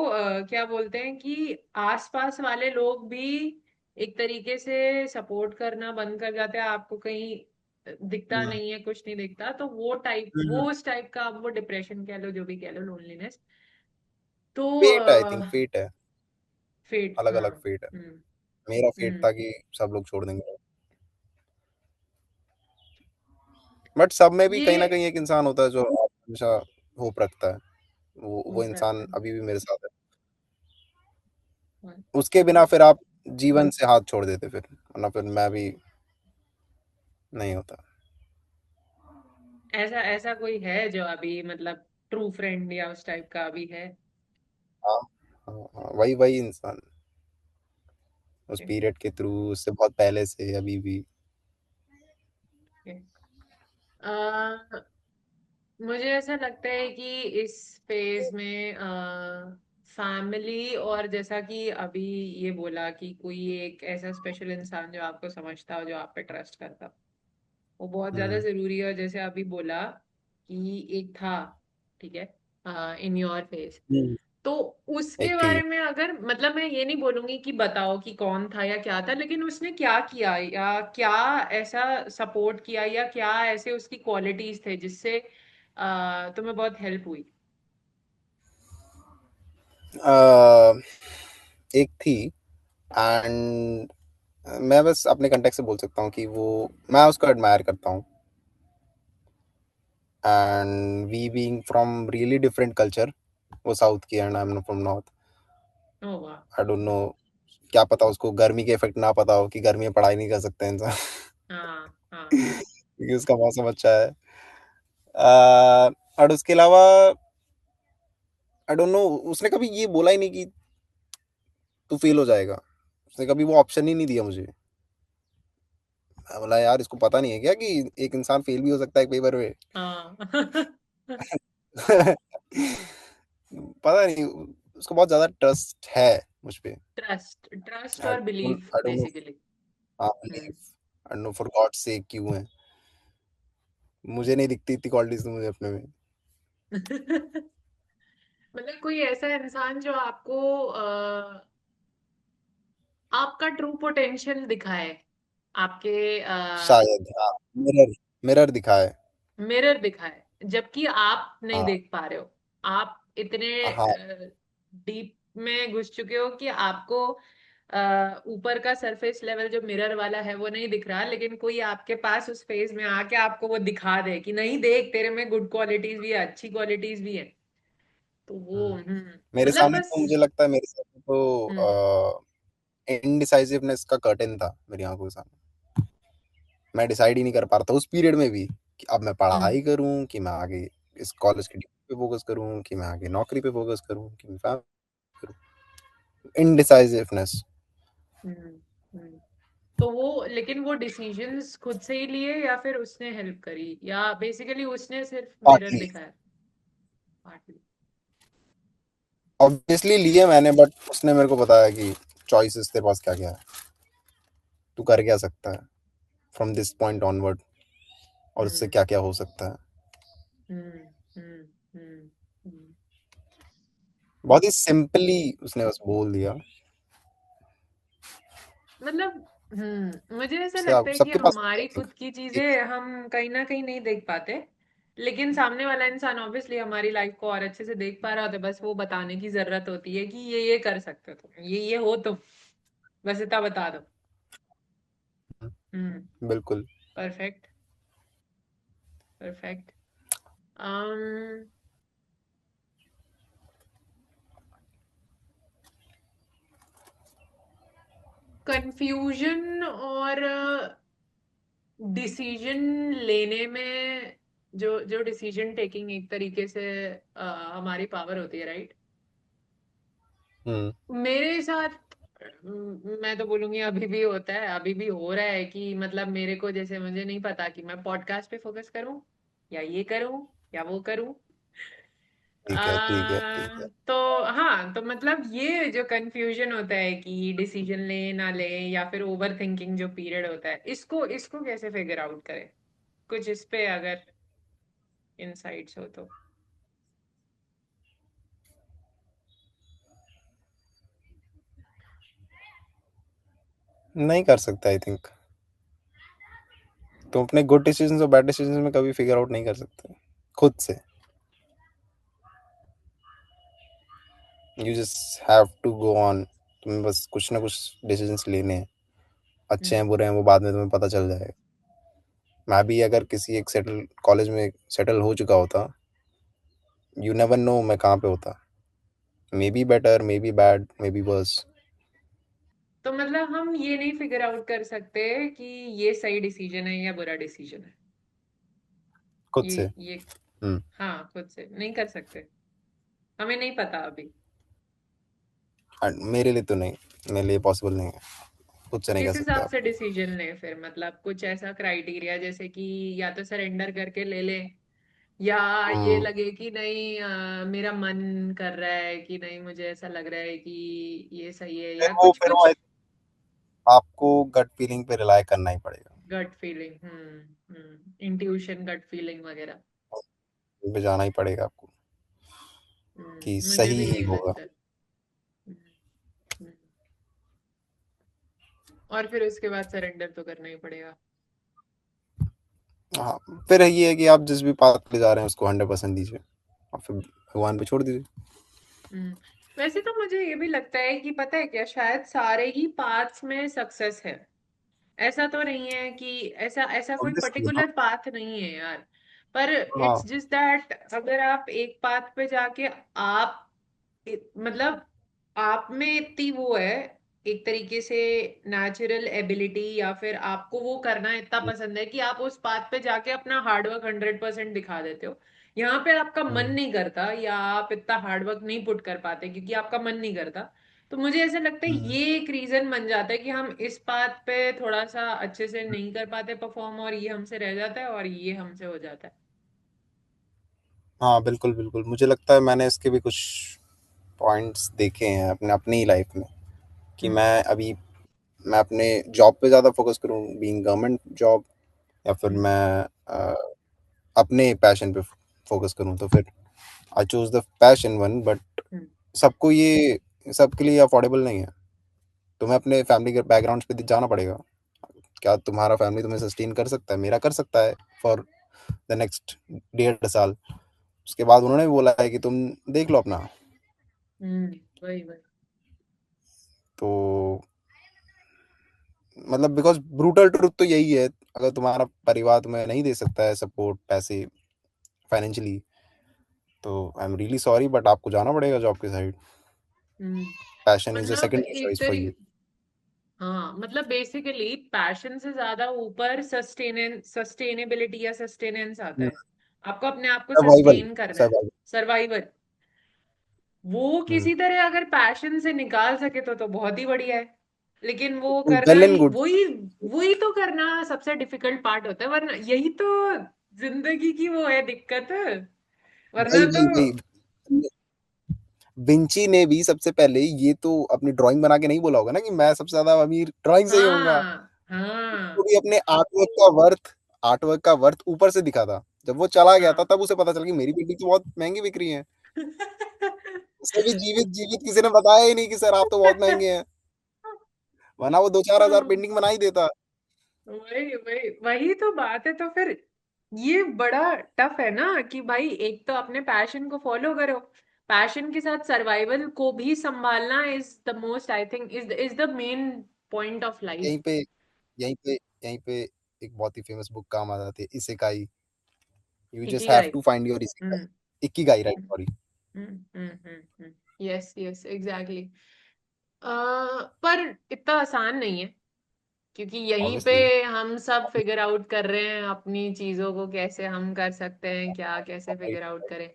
क्या बोलते हैं कि आसपास वाले लोग भी एक तरीके से सपोर्ट करना बंद कर जाते हैं, आपको कहीं दिखता नहीं है, कुछ नहीं दिखता, तो वो टाइप, वो उस टाइप का, आप वो डिप्रेशन कह लो, जो भी कह लो, लोनलीनेस। तो फेट है, आई थिंक फेट है, फेट, अलग हाँ। अलग फेट है। हम्म। मेरा फेट हम्म। था कि सब लोग छोड़ देंगे, बट सब में भी कहीं ना ये कहीं एक इंसान होता है जो हमेशा होप रखता है, वो होप रखता इंसान है। अभी भी मेरे साथ है। हाँ। उसके बिना फिर आप जीवन से हाथ छोड़ देते, फिर वरना फिर मैं भी नहीं होता। ऐसा ऐसा कोई है जो अभी मतलब ट्रू फ्रेंड या उस टाइप का अभी है? हाँ हाँ हाँ, वही वही इंसान, उस Okay, पीरियड के थ्रू, उससे बहुत पहले से अभी भी। okay. मुझे ऐसा लगता है कि इस फेज में फैमिली, और जैसा कि अभी ये बोला कि कोई एक ऐसा स्पेशल इंसान जो आपको समझता हो, जो आप पे ट्रस्ट करता हो, वो बहुत ज्यादा हम्म, जरूरी है। और जैसे अभी बोला कि एक था, ठीक है, इन योर फेज, हम्म, तो एक उसके थी। बारे में अगर मतलब मैं ये नहीं बोलूंगी कि बताओ कि कौन था या क्या था, लेकिन उसने क्या किया या क्या ऐसा सपोर्ट किया या क्या ऐसे उसकी क्वालिटीज थे जिससे तुम्हें बहुत हेल्प हुई? अ, एक थी, एंड मैं बस अपने कंटेक्ट से बोल सकता हूँ कि वो, मैं उसको एडमायर करता हूँ, and we being from really different culture, वो साउथ की and I am from north. Oh वाह। आई डोंट नो, क्या पता उसको गर्मी के इफेक्ट ना पता हो कि गर्मी में पढ़ाई नहीं कर सकते इंसान, हाँ हाँ। क्योंकि उसका मौसम अच्छा है। और उसके अलावा आई डोंट नो, उसने कभी ये बोला ही नहीं कि तू फेल हो जाएगा, उसने कभी वो ऑप्शन ही नहीं दिया मुझे। मैं बोला यार, इसको पता नहीं है क्या कि एक इंसान फेल भी हो सकता है पेपर में? हाँ। पता नहीं, उसको बहुत ज्यादा ट्रस्ट है मुझ पे। ट्रस्ट, ट्रस्ट आई और बिलीफ डोंट नो, बेसिकली। हाँ hmm. Believe, I don't know for God से क्यों है, मुझे नहीं दिखती इतनी क्वालिटीज तो मुझे अपने में। मतलब कोई ऐसा इंसान जो आपको आपका ट्रू पोटेंशियल दिखाए, आपके शायद हाँ, मिरर मिरर दिखा है। मिरर दिखाए, जबकि आप नहीं हाँ देख पा रहे हो। आप इतने हाँ, डीप में घुस चुके हो कि आपको ऊपर का सरफेस लेवल जो मिरर वाला है वो नहीं दिख रहा, लेकिन कोई आपके पास उस फेज में आके आपको वो दिखा दे कि नहीं देख, तेरे में गुड क्वालिटीज भी है, अच्छी क्वालिटीज भी है। तो वो मेरे मतलब सामने बस। तो मुझे लगता है, मेरे सामने हम्म। तो इनडिसाइसिवनेस का कर्टेन था मेरी आंखों के सामने। मैं डिसाइड ही नहीं कर पा रहा था उस पीरियड में भी कि अब मैं हम्म। पढ़ाई करूं कि मैं आगे इस कॉलेज की डिग्री पे फोकस करूं, कि मैं आगे नौकरी पे फोकस करूं, कि मैं फैमिली करूं। इनडिसाइसिवनेस। हम्म। हम्म। तो वो, लेकिन वो डिसीजंस खुद से ही लिए या फिर उसने हेल्प करी या बेसिकली उसने सिर्फ मिरर पार्टली, दिखाया? पार्टली। ऑब्वियसली लिए मैंने, बट उसने मेरे को बताया कि चॉइसेस तेरे पास क्या क्या है, तू कर क्या सकता है फ्रॉम दिस पॉइंट ऑनवर्ड। और उससे हम्म क्या-क्या हो सकता है। हम्म हम्म हम्म हम्म। बहुत ही सिंपली उसने बस बोल दिया। मतलब मुझे ऐसा उससे लगता आप है कि सबके पास हमारी खुद की चीजें हम कहीं ना कहीं नहीं देख पाते, लेकिन सामने वाला इंसान ऑब्वियसली हमारी लाइफ को और अच्छे से देख पा रहा होता है, बस वो बताने की जरूरत होती है कि ये कर सकते हो तुम, ये हो तुम, बस इतना बता दो। हम्म। बिल्कुल। परफेक्ट। परफेक्ट। um कंफ्यूजन और डिसीजन लेने में, जो जो डिसीजन टेकिंग एक तरीके से हमारी पावर होती है, राइट? हुँ। मेरे साथ मैं तो बोलूंगी अभी भी होता है, अभी भी हो रहा है कि मतलब मेरे को जैसे मुझे नहीं पता कि मैं पॉडकास्ट पे फोकस करूं या ये करूं या वो करूं। ठीक है, ठीक है, ठीक है। तो हाँ, तो मतलब ये जो कंफ्यूजन होता है कि डिसीजन ले ना ले, या फिर ओवर थिंकिंग जो पीरियड होता है, इसको इसको कैसे फिगर आउट करें? कुछ इस पे अगर इनसाइट्स हो तो। नहीं कर सकते आई थिंक। तुम अपने गुड डिसीजंस और बैड डिसीजंस में कभी फिगर आउट नहीं कर सकते खुद से। You just have to go on. तुम्हें बस कुछ ना कुछ डिसीजंस लेने हैं। अच्छे हैं, हम्म बुरे हैं, वो बाद में तुम्हें पता चल जाएगा। मैं भी अगर किसी एक सेटल कॉलेज में सेटल हो चुका होता, यू नेवर नो मैं कहाँ पे होता। May be better, may be bad, may be verse. तो मतलब हम ये नहीं फिगर आउट कर सकते कि ये सही डिसीजन है या बुरा डिसीजन है? खुद से। ये हुँ। हाँ, खुद से नहीं कर सकते, हमें नहीं पता अभी। मेरे लिए तो नहीं, मेरे लिए पॉसिबल नहीं है। खुद से नहीं कर किस सकते हिसाब आप। से डिसीजन ले फिर? मतलब कुछ ऐसा क्राइटेरिया जैसे कि या तो सरेंडर करके ले ले, या ये हुँ। लगे कि नहीं मेरा मन कर रहा है कि नहीं, मुझे ऐसा लग रहा है कि ये सही है, फिर या वो कुछ फिर वो कुछ। आपको गट फीलिंग पे रिलाय करना ही पड़ेगा। Gut feeling, intuition, gut feeling वगैरह। उन पे जाना ही पड़ेगा आपको कि मुझे सही भी ही यही होगा। लगता है। हम्म, हम्म। और फिर उसके बाद सरेंडर तो करना ही पड़ेगा। हाँ, फिर ये है कि आप जिस भी पाथ पे जा रहे हैं उसको 100% दीजिए और फिर भगवान पे छोड़ दीजिए। हम्म। वैसे तो मुझे ये भी लगता है कि पता है क्या, शायद सारे ही पाथ्स में सक्सेस है। ऐसा तो नहीं है कि ऐसा ऐसा कोई ऑब्वियसली हाँ। पर्टिकुलर पाथ नहीं है यार। पर हाँ। इट्स जस्ट दैट अगर आप एक पाथ पे जाके आप मतलब आप में इतनी वो है, एक तरीके से नेचुरल एबिलिटी, या फिर आपको वो करना इतना पसंद है कि आप उस पाथ पे जाके अपना हार्डवर्क 100% दिखा देते हो। यहाँ पे आपका मन हम्म, नहीं करता, या आप इतना हार्डवर्क नहीं पुट कर पाते क्योंकि आपका मन नहीं करता। तो मुझे ऐसा लगता है हम्म। ये एक रीजन बन जाता है कि हम इस बात पे थोड़ा सा अच्छे से नहीं कर पाते परफॉर्म, और ये हमसे रह जाता है और ये हमसे हो जाता है। हाँ, बिल्कुल, बिल्कुल। मुझे लगता है मैंने इसके भी कुछ पॉइंट्स देखे हैं अपने अपनी लाइफ में कि हम्म मैं अपने जॉब पे ज़्यादा फोकस करूँ, बीइंग गवर्नमेंट जॉब, या फिर हम्म मैं अपने पैशन पे फोकस करूँ। तो फिर I choose the passion one, but hmm सबको ये सबके लिए अफोर्डेबल नहीं है। तुम्हें अपने फैमिली के बैकग्राउंड्स पे जाना पड़ेगा। क्या तुम्हारा फैमिली तुम्हें सस्टेन कर सकता है? मेरा कर सकता है फॉर द नेक्स्ट 1.5 साल। उसके बाद उन्होंने भी बोला है कि तुम देख लो अपना। वही वही। तो मतलब बिकॉज़ ब्रूटल ट्रुथ तो यही है, अगर तुम्हारा परिवार तुम्हें नहीं दे सकता है सपोर्ट, पैसे, फाइनेंशियली, तो I am really sorry but आपको जाना पड़ेगा जॉब के side. Hmm passion is a मतलब सेकेंडरी एक चॉइस फॉर यू। हाँ, मतलब बेसिकली पैशन से ज्यादा ऊपर सस्टेनेबिलिटी या सस्टेनेंस आता हुँ, है। आपको अपने आप को सर्वाइवल, सस्टेन करना है। सर्वाइवल। सर्वाइवल। वो हुँ, किसी तरह अगर पैशन से निकाल सके तो बहुत ही बढ़िया है। लेकिन वो करना वेल एंड ही, गुड। वही वही तो करना सबसे डिफिकल्ट पार्ट होता है, वरना यही तो जिंदगी की वो है दिक्कत। वही, वरना तो वही, वही। विंची ने भी सबसे पहले ये तो अपनी ड्राइंग बना के नहीं बोला होगा ना कि मैं सबसे ज़्यादा अमीर ड्राइंग से ही होऊँगा। हाँ उसको हाँ। भी अपने आर्टवर्क का वर्थ आर्टवर्क का वर्थ ऊपर से दिखा था। जब वो चला गया था हाँ तब उसे पता चला कि मेरी पेंटिंग तो बहुत महंगी बिक रही है। उसे भी जीवित जीवित किसी ने बताया ही नहीं कि सर आप तो बहुत महंगे हैं, वरना वो 2-4 हज़ार हाँ, पेंटिंग बना ही देता। वही वही वही तो बात है। तो फिर ये बड़ा टफ है ना कि भाई एक तो अपने पैशन को फॉलो करो, पैशन के साथ सर्वाइवल को भी संभालना is the most, I think is the main point of यहीं लाइफ। पे यहीं पे यहीं पे एक बहुत ही फेमस बुक काम आ जाती है, isekai. You just have ikigai. To find your isekai. Hmm ikigai, right, sorry. Yes yes exactly. पर इतना आसान नहीं है, क्योंकि यहीं पे ऑब्वियसली। हम सब फिगर आउट कर रहे हैं अपनी चीजों को, कैसे हम कर सकते हैं क्या, कैसे राइट। फिगर आउट करें।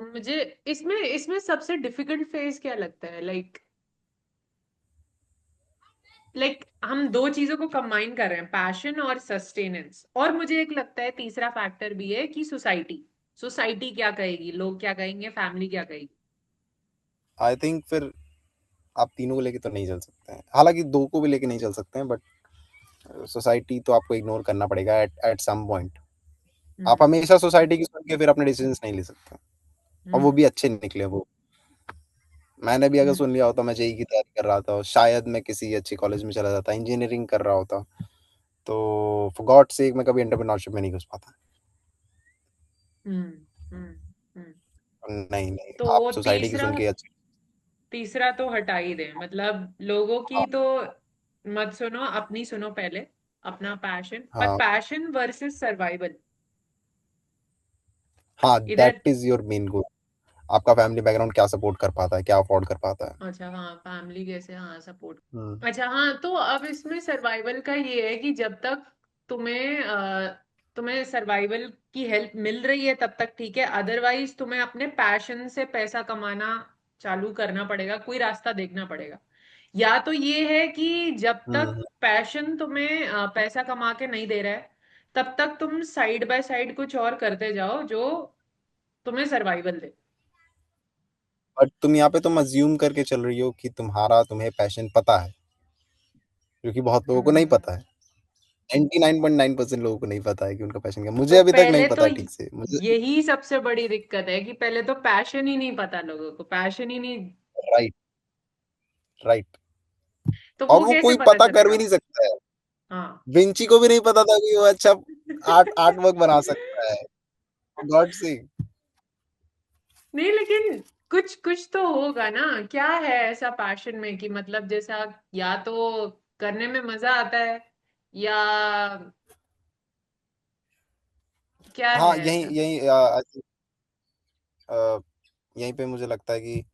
मुझे इसमें इसमें सबसे डिफिकल्ट फेज क्या लगता है, लाइक हम दो चीजों को कंबाइन कर रहे हैं, पैशन और सस्टेनेंस, और मुझे एक लगता है तीसरा फैक्टर भी है कि सोसाइटी, सोसाइटी क्या कहेगी, लोग क्या कहेंगे, फैमिली क्या कहेगी। आई थिंक फिर आप तीनों को लेके तो नहीं चल सकते हैं, हालांकि दो को भी लेके नहीं चल सकते हैं, बट सोसाइटी तो आपको इग्नोर करना पड़ेगा एट एट सम पॉइंट। आप हम्म हमेशा सोसाइटी की सुन के फिर अपने डिसीजंस नहीं ले सकते, और वो भी हम्म अच्छे निकले वो। मैंने भी अगर हम्म सुन लिया होता, मैं जेई की तैयारी कर रहा था, शायद मैं किसी अच्छी कॉलेज में चला जाता, इंजीनियरिंग कर रहा होता, तो फॉर गॉड सेक मैं कभी एंटरप्रेन्योरशिप में नहीं घुस पाता। हम्म हम्म हम्म। नहीं नहीं, आप तो सोसाइटी की तीसरा, सुन के अच्छी। तीसरा तो हटा ही दें, मतलब लोगों की हाँ तो मत सुनो, अपनी सुनो पहले, अपना पैशन, पर हाँ पैशन वर्सेस सर्वाइवल हाँ, इधर। That is your main goal. आपका फैमिली बैकग्राउंड क्या सपोर्ट कर पाता है, क्या अफोर्ड कर पाता है। अच्छा हाँ, फैमिली कैसे, हाँ सपोर्ट। हम्म अच्छा हाँ, तो अब इसमें सर्वाइवल का ये है कि जब तक तुम्हें तुम्हें सर्वाइवल की हेल्प मिल रही है तब तक ठीक है, अदरवाइज तुम्हें अपने पैशन से पैसा कमाना चालू करना पड़ेगा, कोई रास्ता देखना पड़ेगा। या तो ये है कि जब तक हम्म। पैशन तुम्हें पैसा कमा के नहीं दे रहा है, तब तक तुम साइड बाय साइड कुछ और करते जाओ जो तुम्हें सर्वाइवल दे। बट तुम यहाँ पे तुम अज्यूम करके चल रही हो कि तुम्हें पैशन पता है, जो कि बहुत लोगों को नहीं हम्म पता है। 99.9% लोगों को नहीं पता है कि उनका पैशन क्या है। मुझे तो अभी तक नहीं पहले तो पता ठीक से मुझे। यही सबसे बड़ी दिक्कत है कि पहले तो पैशन ही नहीं पता, लोगों को पैशन ही नहीं, राइट, राइट। तो और वो वो कैसे कोई पता पता कर भी चलेगा। नहीं सकता है। हाँ विंची को भी नहीं पता था कि वो अच्छा आर्ट वर्क बना सकता है, गॉड से। नहीं, लेकिन कुछ कुछ तो होगा ना, क्या है ऐसा पैशन में कि मतलब जैसा, या तो करने में मजा आता है, या क्या है हाँ, यही ऐसा। यही यहीं पे मुझे लगता है कि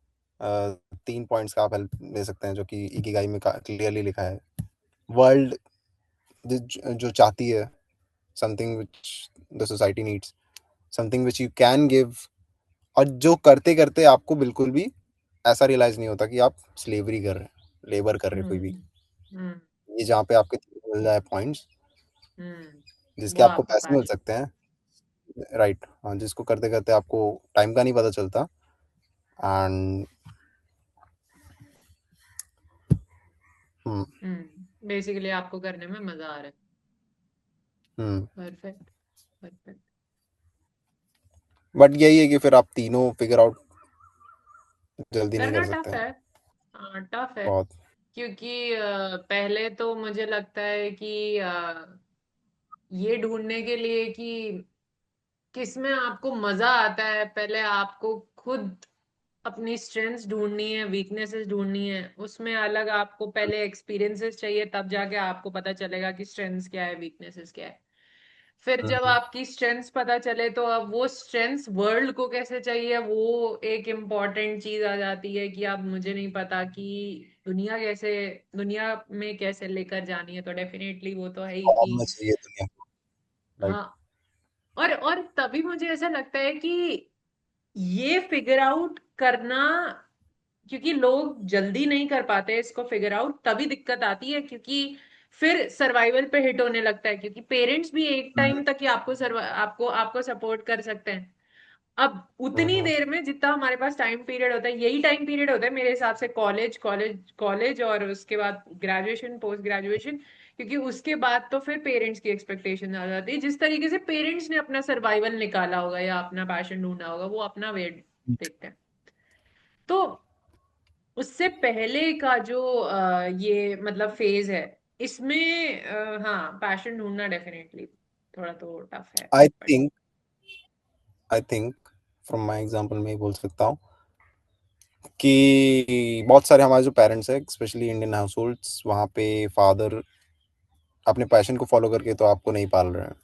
3 पॉइंट्स का आप हेल्प ले सकते हैं, जो कि इकिगाई में क्लियरली लिखा है। वर्ल्ड जो चाहती है, something which the society needs, something which you can give, और जो करते करते आपको बिल्कुल भी ऐसा रियलाइज नहीं होता कि आप स्लेवरी कर रहे हैं, लेबर कर रहे हैं कोई भी। हम्म हम्म ये जहाँ पे आपके मिल जाए पॉइंट्स वो जिसके आपको आपका पैसे मिल पैशन। सकते हैं, राइट, हाँ, जिसको करते करते आपको टाइम का नहीं पता चलता। एंड बेसिकली आपको करने में मजा आ रहा है। हम्म परफेक्ट, परफेक्ट। बट यही है कि फिर आप तीनों फिगर आउट जल्दी नहीं करना कर सकते टफ हैं। है, हाँ टफ है। बहुत। क्योंकि पहले तो मुझे लगता है कि ये ढूंढने के लिए कि किसमें आपको मजा आता है, पहले आपको खुद अपनी स्ट्रेंथ्स ढूंढनी है, वीकनेसेस ढूंढनी है, उसमें अलग आपको पहले एक्सपीरियंसेस चाहिए, तब जाके आपको पता चलेगा कि स्ट्रेंथ्स क्या है, वीकनेसेस क्या है। फिर जब हम्म, आपकी स्ट्रेंथ्स पता चले तो अब वो स्ट्रेंथ्स वर्ल्ड को कैसे चाहिए, वो एक इम्पॉर्टेंट चीज आ जाती है कि अब मुझे नहीं पता कि दुनिया कैसे, दुनिया में कैसे लेकर जानी है, तो डेफिनेटली वो तो है ही फॉर्म कि में चाहिए दुनिया को, राइट। हाँ। और तभी मुझे ऐसा लगता है कि ये फिगर आउट करना, क्योंकि लोग जल्दी नहीं कर पाते इसको फिगर आउट, तभी दिक्कत आती है, क्योंकि फिर सर्वाइवल पे हिट होने लगता है, क्योंकि पेरेंट्स भी एक टाइम तक ही आपको आपको आपको सपोर्ट कर सकते हैं। अब उतनी हम्म देर में जितना हमारे पास टाइम पीरियड होता है, यही टाइम पीरियड होता है मेरे हिसाब से, कॉलेज कॉलेज कॉलेज और उसके बाद ग्रेजुएशन, पोस्ट ग्रेजुएशन, क्योंकि उसके बाद तो फिर पेरेंट्स की एक्सपेक्टेशन आ जाती है। जिस तरीके से पेरेंट्स ने अपना सर्वाइवल निकाला होगा या अपना पैशन ढूंढा होगा, वो अपना वे देखते हैं। तो उससे पहले का जो ये मतलब फेज है, इसमें हाँ, पैशन ढूंढना डेफिनेटली थोड़ा तो टफ है, आई but think I think from my example मैं ही बोल सकता हूँ कि बहुत सारे हमारे जो पेरेंट्स हैं, स्पेशली इंडियन हाउस होल्ड्स, वहाँ पे फादर अपने पैशन को फॉलो करके तो आपको नहीं पाल रहे हैं.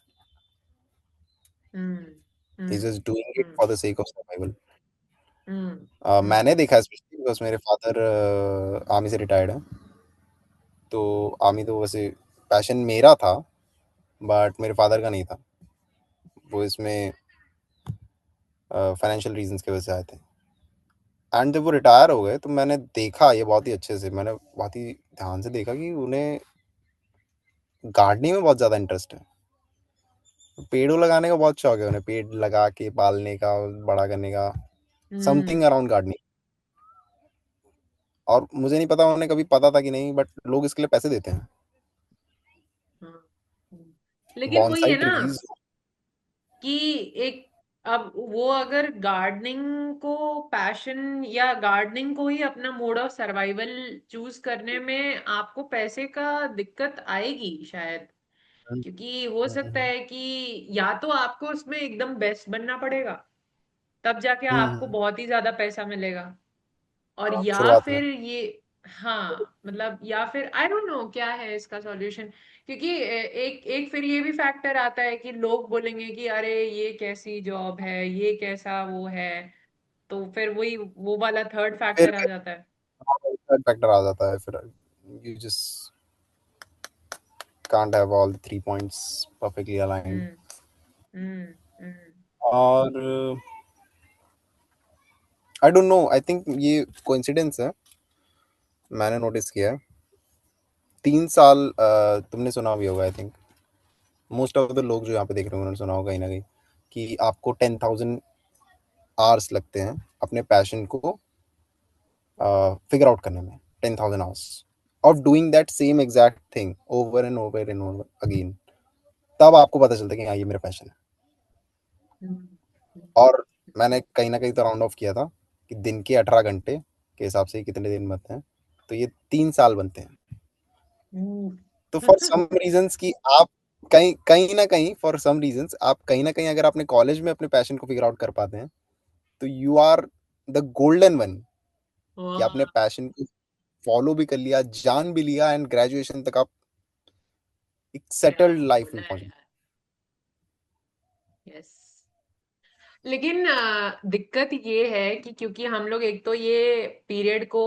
हम्म ही hmm just doing it hmm for the sake of survival. Hmm मैंने हम्म देखा स्पेशली बिकॉज मेरे फादर आर्मी से रिटायर्ड हैं. तो आर्मी तो वैसे पैशन मेरा था, बट मेरे फादर का नहीं था. वो इसमें फाइनेंशियल रीजंस की वजह से आए थे. एंड जब वो रिटायर हो गए तो मैंने देखा ये बहुत ही अच्छे से, मैंने बहुत ही ध्यान से देखा कि उन्हें गार्डनिंग में बहुत ज़्यादा इंटरेस्ट है. पेड़ों लगाने का बहुत शौक है उन्हें, पेड़ लगा के पालने का, बड़ा करने का, समथिंग हम्म अराउंड गार्डनिंग. और मुझे नहीं पता उन्हें कभी पता था कि नहीं, बट लोग इसके लिए पैसे देते हैं. हाँ, लेकिन वही बॉन्साई है ना ट्रीज. कि एक, अब वो अगर गार्डनिंग को पैशन या गार्डनिंग को ही अपना मोड ऑफ सर्वाइवल चूज करने में आपको पैसे का दिक्कत आएगी शायद। क्योंकि हो सकता है कि या तो आपको उसमें एकदम बेस्ट बनना पड़ेगा, तब जाके आपको बहुत ही ज्यादा पैसा मिलेगा। और या शुरुआत में. फिर ये, हाँ मतलब, या फिर आई डोंट नो क्या है इसका सॉल्यूशन। क्योंकि एक एक फिर ये भी फैक्टर आता है कि लोग बोलेंगे कि अरे ये कैसी जॉब है, ये कैसा वो है। तो फिर वही वो वाला थर्ड फिर फैक्टर आ जाता है। थर्ड फैक्टर आ जाता है. फिर you just can't have all the 3 points perfectly aligned. हम्म हम्म हम्म और आई डोंट नो, आई थिंक ये कोइंसिडेंस है. मैंने नोटिस किया है 3 साल, तुमने सुना भी होगा, I think most of the लोग जो यहाँ पे देख रहे हैं उन्होंने सुना होगा कहीं ना कहीं कि आपको 10,000 आवर्स लगते हैं अपने पैशन को फिगर आउट करने में. 10,000 hours of doing that same exact thing over and over and over again. तब आपको पता चलता है कि हाँ, ये मेरा पैशन है. हम्म और मैंने कहीं ना कहीं तो राउंड ऑफ किया था कि दिन के 18 घंटे के हिसाब से ही कितने दिन बनते हैं, तो ये 3 साल बनते हैं. हम्म तो फॉर सम रीजंस कि आप कहीं कहीं ना कहीं, फॉर सम रीजंस आप कहीं ना कहीं अगर अपने कॉलेज में अपने पैशन को फिगर आउट कर पाते हैं, तो you are the golden one. कि वाह, आपने पैशन को फॉलो भी कर लिया, जान भी लिया, एंड ग्रेजुएशन तक आप एक क्या सेटल्ड लाइफ बोला में है पहुंचे. यार। यस, लेकिन दिक्कत ये है कि क्योंकि हम लोग एक तो ये पीरियड को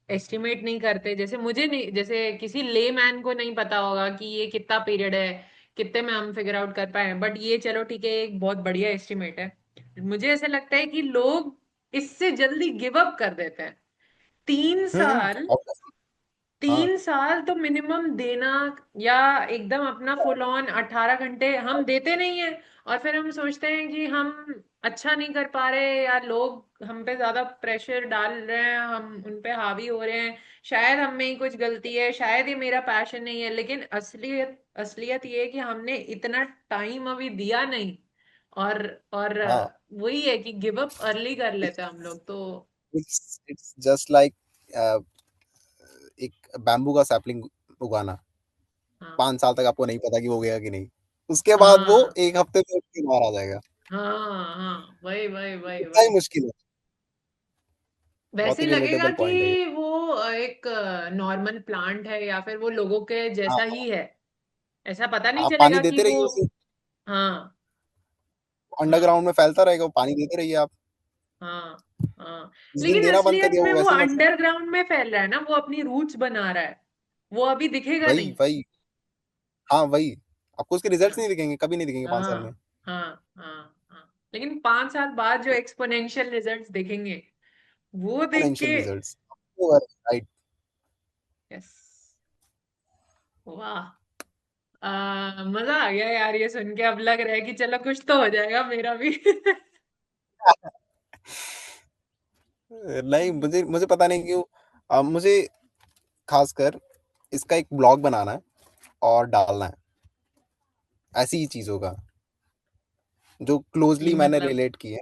एस्टिमेट नहीं करते। जैसे मुझे नहीं, जैसे किसी ले मैन को नहीं पता होगा कि ये कितना पीरियड है, कितने में हम फिगर आउट कर पाए। बट ये चलो ठीक है, एक बहुत बढ़िया एस्टिमेट है। मुझे ऐसा लगता है कि लोग इससे जल्दी गिव अप कर देते हैं। 3 साल, obviously. हाँ. 3 साल तो मिनिमम देना, या एकदम अपना फुल ऑन 18 घंटे हम देते नहीं है। और फिर हम सोचते हैं कि हम अच्छा नहीं कर पा रहे, या लोग हम पे ज्यादा प्रेशर डाल रहे हैं, हम उन पे हावी हो रहे हैं, शायद हम में ही कुछ गलती है, शायद ये मेरा पैशन नहीं है। लेकिन असलियत असलियत ये है कि हमने इतना टाइम अभी दिया नहीं। और हाँ. वही है कि गिव अप अर्ली कर लेते हैं हम लोग तो। इट्स जस्ट लाइक एक बैम्बू का सैपलिंग उगाना. हाँ 5 साल तक आपको नहीं पता कि वो गया कि नहीं. उसके बाद वो हाँ 1 हफ्ते में उठ के बाहर आ जाएगा. हाँ हाँ, वही वही वही इतना ही वही। मुश्किल है. बहुत वैसे ही लगेगा रिलेटेबल कि पॉइंट है ये. वो एक नॉर्मल प्लांट है, या फिर वो लोगों के हाँ. जैसा ही है। ऐसा पता नहीं आप पानी चलेगा कि देते वो, रहिए उसे. हाँ हाँ अंडरग्राउंड में फैलता रहेगा, वो पानी देते रहिए आप. हाँ हाँ। जिस दिन लेकिन देना बंद कर असलियत दिया में वो वो वैसे ही मर जाएगा. अंडरग्राउंड में फैल रहा है ना, वो अपनी रूट्स बना रहा है, वो अभी दिखेगा वही नहीं। वही. हाँ वही. आपको उसके रिजल्ट्स हाँ नहीं दिखेंगे, कभी नहीं दिखेंगे 5 साल में. हाँ हाँ हाँ हाँ। लेकिन 5 साल बाद जो एक्सपोनेंशियल रिजल्ट्स दिखेंगे, वो देख एक्सपोनेंशियल के, रिजल्ट्स. राइट. यस, वाह, मजा आ गया यार ये सुन के। अब लग रहा है कि चलो कुछ तो हो जाएगा मेरा भी। नहीं, मुझे मुझे पता नहीं क्यों मुझे खासकर इसका एक ब्लॉग बनाना है. और डालना है, ऐसी ही चीज़ों का जो कि क्लोजली मैंने मतलब रिलेट की है,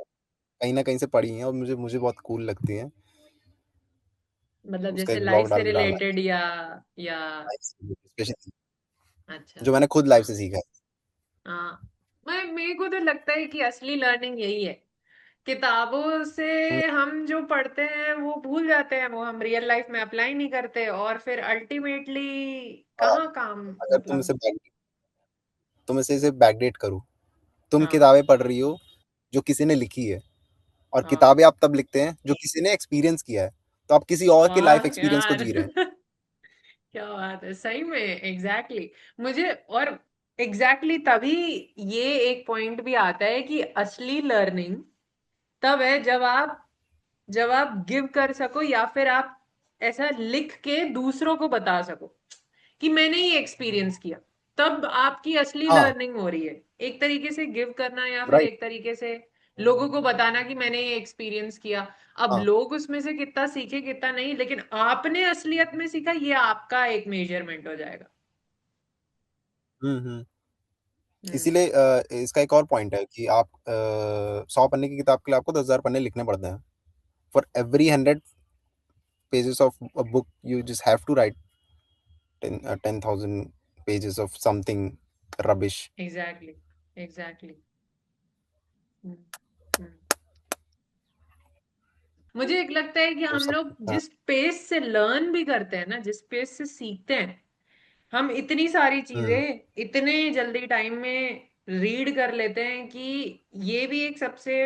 कहीं ना कहीं से पढ़ी हैं और मुझे मुझे बहुत कूल लगती हैं, उसका जैसे एक ब्लॉग लाइफ से डाल के डालना रिलेटेड या है, स्पेशली अच्छा। जो मैंने खुद लाइफ हाँ से सीखा है। हाँ, मैं मेरे को तो लगता है कि असली लर्निंग यही है। किताबों से हम्म, हम जो पढ़ते हैं वो भूल जाते हैं, वो हम रियल लाइफ में अप्लाई नहीं करते, और फिर अल्टीमेटली हाँ, कहाँ काम अगर मतलब। तुम इसे बैकडेट करो, तुम हाँ किताबें पढ़ रही हो जो किसी ने लिखी है, और हाँ किताबें आप तब लिखते हैं जो किसी ने एक्सपीरियंस किया है, तो आप किसी और के लाइफ हाँ एक्सपीरियंस को यार जी रहे हैं। क्या बात है, सही में एग्जैक्टली exactly। मुझे और एग्जैक्टली exactly तभी ये एक पॉइंट भी आता है कि असली लर्निंग तब है जब आप गिव कर सको, या फिर आप ऐसा लिख के दूसरों को बता सको कि मैंने ये एक्सपीरियंस किया। तब आपकी असली हाँ, लर्निंग हो रही है, एक तरीके से गिव करना या फिर राइट, एक तरीके से लोगों को बताना कि मैंने ये एक्सपीरियंस किया। अब हाँ, लोग उसमें से कितना सीखे कितना नहीं, लेकिन आपने असलियत में सीखा, ये आपका एक मेजरमेंट हो जाएगा। हम्म। हम्म। इसीलिए इसका एक और पॉइंट है कि आप 100 पन्ने की किताब के लिए आपको 10,000 पन्ने लिखने पड़ते हैं। For every 100 pages of a book you just have to write 10,000 pages of something rubbish. Exactly exactly. मुझे एक लगता है कि तो हम सब लोग जिस पेस से लर्न भी करते हैं ना, जिस पेस से सीखते हैं, हम इतनी सारी हम्म चीजें इतने जल्दी टाइम में रीड कर लेते हैं कि ये भी एक सबसे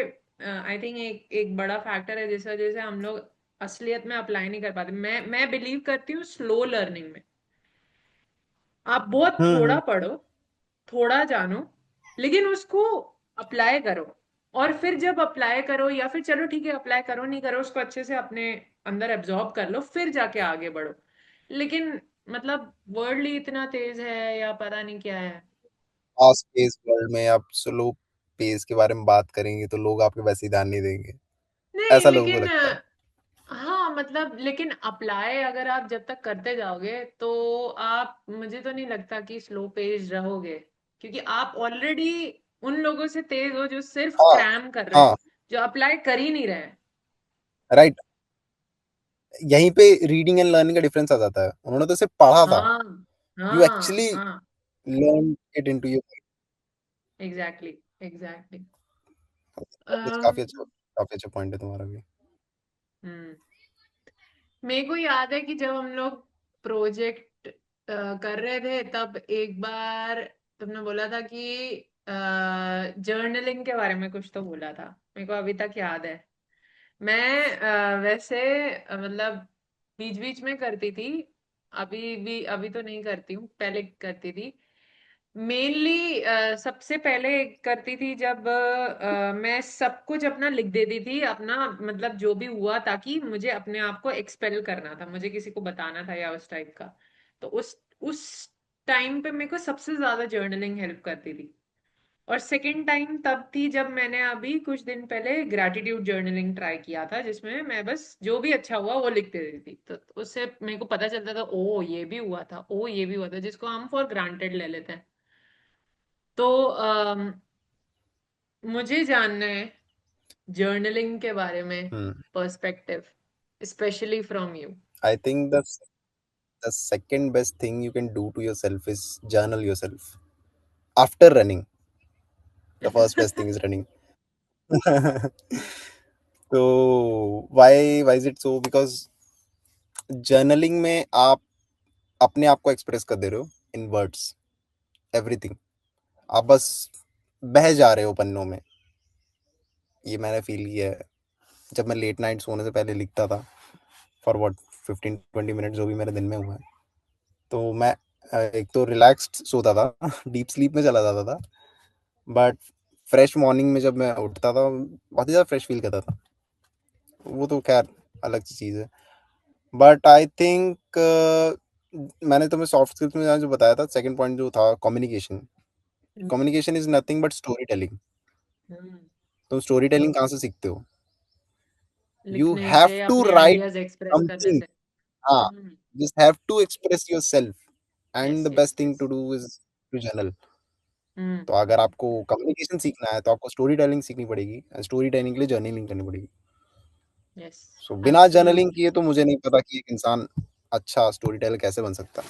आई थिंक एक बड़ा फैक्टर है जिस वजह से हम लोग असलियत में अप्लाई नहीं कर पाते। मैं बिलीव करती हूँ स्लो लर्निंग में। आप बहुत थोड़ा हम्म। पढ़ो, थोड़ा जानो, लेकिन उसको अप्लाई करो। और फिर जब अप्लाई करो, या फिर चलो ठीक है अप्लाई करो नहीं करो, उसको अच्छे से अपने अंदर एब्जॉर्ब कर लो, फिर जाके आगे बढ़ो। लेकिन वर्ल्ड ही इतना तेज है या पता नहीं क्या है। फास्ट पेस वर्ल्ड में आप स्लो पेस के बारे में बात करेंगे तो लोग आपके वैसे ही ध्यान नहीं देंगे, नहीं ऐसा लोगों को लेकिन लगता है। हाँ लेकिन अप्लाई अगर आप जब तक करते जाओगे तो आप, मुझे तो नहीं लगता कि स्लो पेज रहोगे, क्योंकि आप ऑलरेडी उन लोगों से तेज हो जो सिर्फ हाँ, क्रैम कर रहे हैं, हाँ, जो अप्लाई कर ही नहीं रहे हैं। राइट। यहीं पे रीडिंग एंड लर्निंग का डिफरेंस आ जाता है, उन्होंने तो सिर्फ पढ़ा था, हाँ यू हाँ एक्चुअली हाँ, learn it into your. Exactly exactly. काफी अच्छा पॉइंट है तुम्हारा भी। हम्म। मेरे को याद है कि जब हम लोग प्रोजेक्ट कर रहे थे, तब एक बार तुमने बोला था कि जर्नलिंग के बारे में कुछ तो बोला था, मेरे को अभी तक याद है। मैं वैसे बीच बीच में करती थी, अभी तो नहीं करती हूँ, पहले करती थी। मेनली सबसे पहले करती थी जब मैं सब कुछ अपना लिख देती थी, अपना जो भी हुआ, ताकि मुझे अपने आप को एक्सपेल करना था, मुझे किसी को बताना था या उस टाइप का। तो उस टाइम पे मेरे को सबसे ज्यादा जर्नलिंग हेल्प करती थी। और सेकंड टाइम तब थी जब मैंने अभी कुछ दिन पहले ग्रैटिट्यूड जर्नलिंग ट्राई किया था, जिसमें मैं बस जो भी अच्छा हुआ वो लिख देती थी। तो उससे मेरे को पता चलता था, ओ ये भी हुआ था, ओ ये भी हुआ था, जिसको हम फॉर ग्रांटेड ले लेते हैं। तो मुझे जानना है जर्नलिंग के बारे में hmm. Perspective, specially from you. I think the second best thing you can do to yourself is journal yourself after running. The first best thing is running. So why is it so? Because journaling में आप अपने आप को express कर दे रहे हो इन words, everything. आप बस बह जा रहे हो पन्नों में। ये मैंने फील किया है जब मैं लेट नाइट सोने से पहले लिखता था, फॉर व्हाट 15-20 मिनट जो भी मेरे दिन में हुआ है। तो मैं एक तो रिलैक्स्ड सोता था डीप स्लीप में चला जाता था, बट फ्रेश मॉर्निंग में जब मैं उठता था बहुत ही ज़्यादा फ्रेश फील करता था। वो तो खैर अलग सी चीज़ है। बट आई थिंक मैंने तुम्हें सॉफ्ट स्किल्स में जो बताया था, सेकंड पॉइंट जो था communication. Communication is nothing but story telling. Hmm, तुम स्टोरी टेलिंग कहाँ से सीखते हो? यू लिखने हैव से, टू अपने राइट आइडियाज एक्सप्रेस करने समथिंग। से। हाँ, hmm, just have to express yourself and yes the yes best thing yes to do is to journal. तो अगर हम्म। आपको कम्युनिकेशन सीखना है तो आपको स्टोरी टेलिंग सीखनी पड़ेगी, स्टोरी टेलिंग के लिए जर्नलिंग करनी पड़ेगी। यस सो बिना जर्नलिंग एब्सोल्युटली। किए तो मुझे नहीं पता कि एक इंसान अच्छा स्टोरी टेलर कैसे बन सकता है,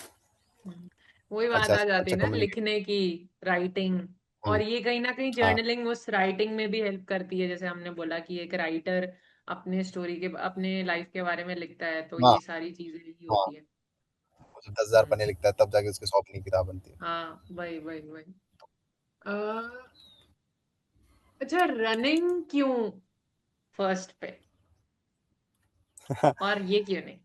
वही बात अच्छा आ जाती अच्छा है ना, कम्युनिकेटर। लिखने की, राइटिंग। और ये कहीं ना कहीं हाँ जर्नलिंग उस राइटिंग में भी हेल्प करती है, जैसे हमने बोला कि एक राइटर अपने स्टोरी के, अपने लाइफ के बारे में लिखता है, तो हाँ ये सारी चीजें ही हाँ, होती है। वो जब 10,000 हम्म। पन्ने लिखता है तब जाके उसकी 100 पन्ने की किताब बनती है। हाँ वही वही वही। अ, अच्छा, रनिंग क्यों फर्स्ट पे, और ये क्यों नहीं?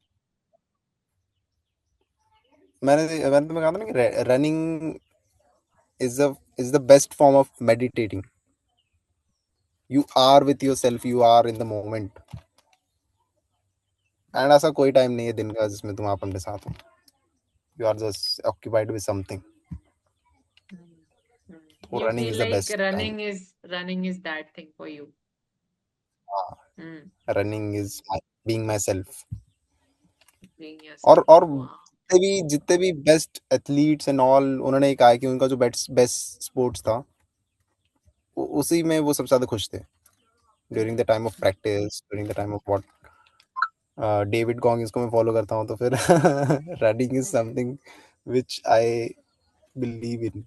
मैंने तुम्हें कहा था ना कि running is the best form of meditating. You are with yourself, you are in the moment, and ऐसा कोई टाइम नहीं है दिन का जिसमें तुम आप अपने साथ हो। You are just occupied with something. तो you running feel is the like best time. Running is that thing for you? Hmm. Running is being myself. Being और योरसेल्फ, वाह। जितने भी बेस्ट एथलीट्स एंड ऑल, उन्होंने ये कहा है कि उनका जो बेस्ट बेस्ट स्पोर्ट्स था उसी में वो सबसे ज्यादा खुश थे, during the time of practice, during the time of what. David Goggins को मैं फॉलो करता हूँ, तो फिर running is something which I believe in.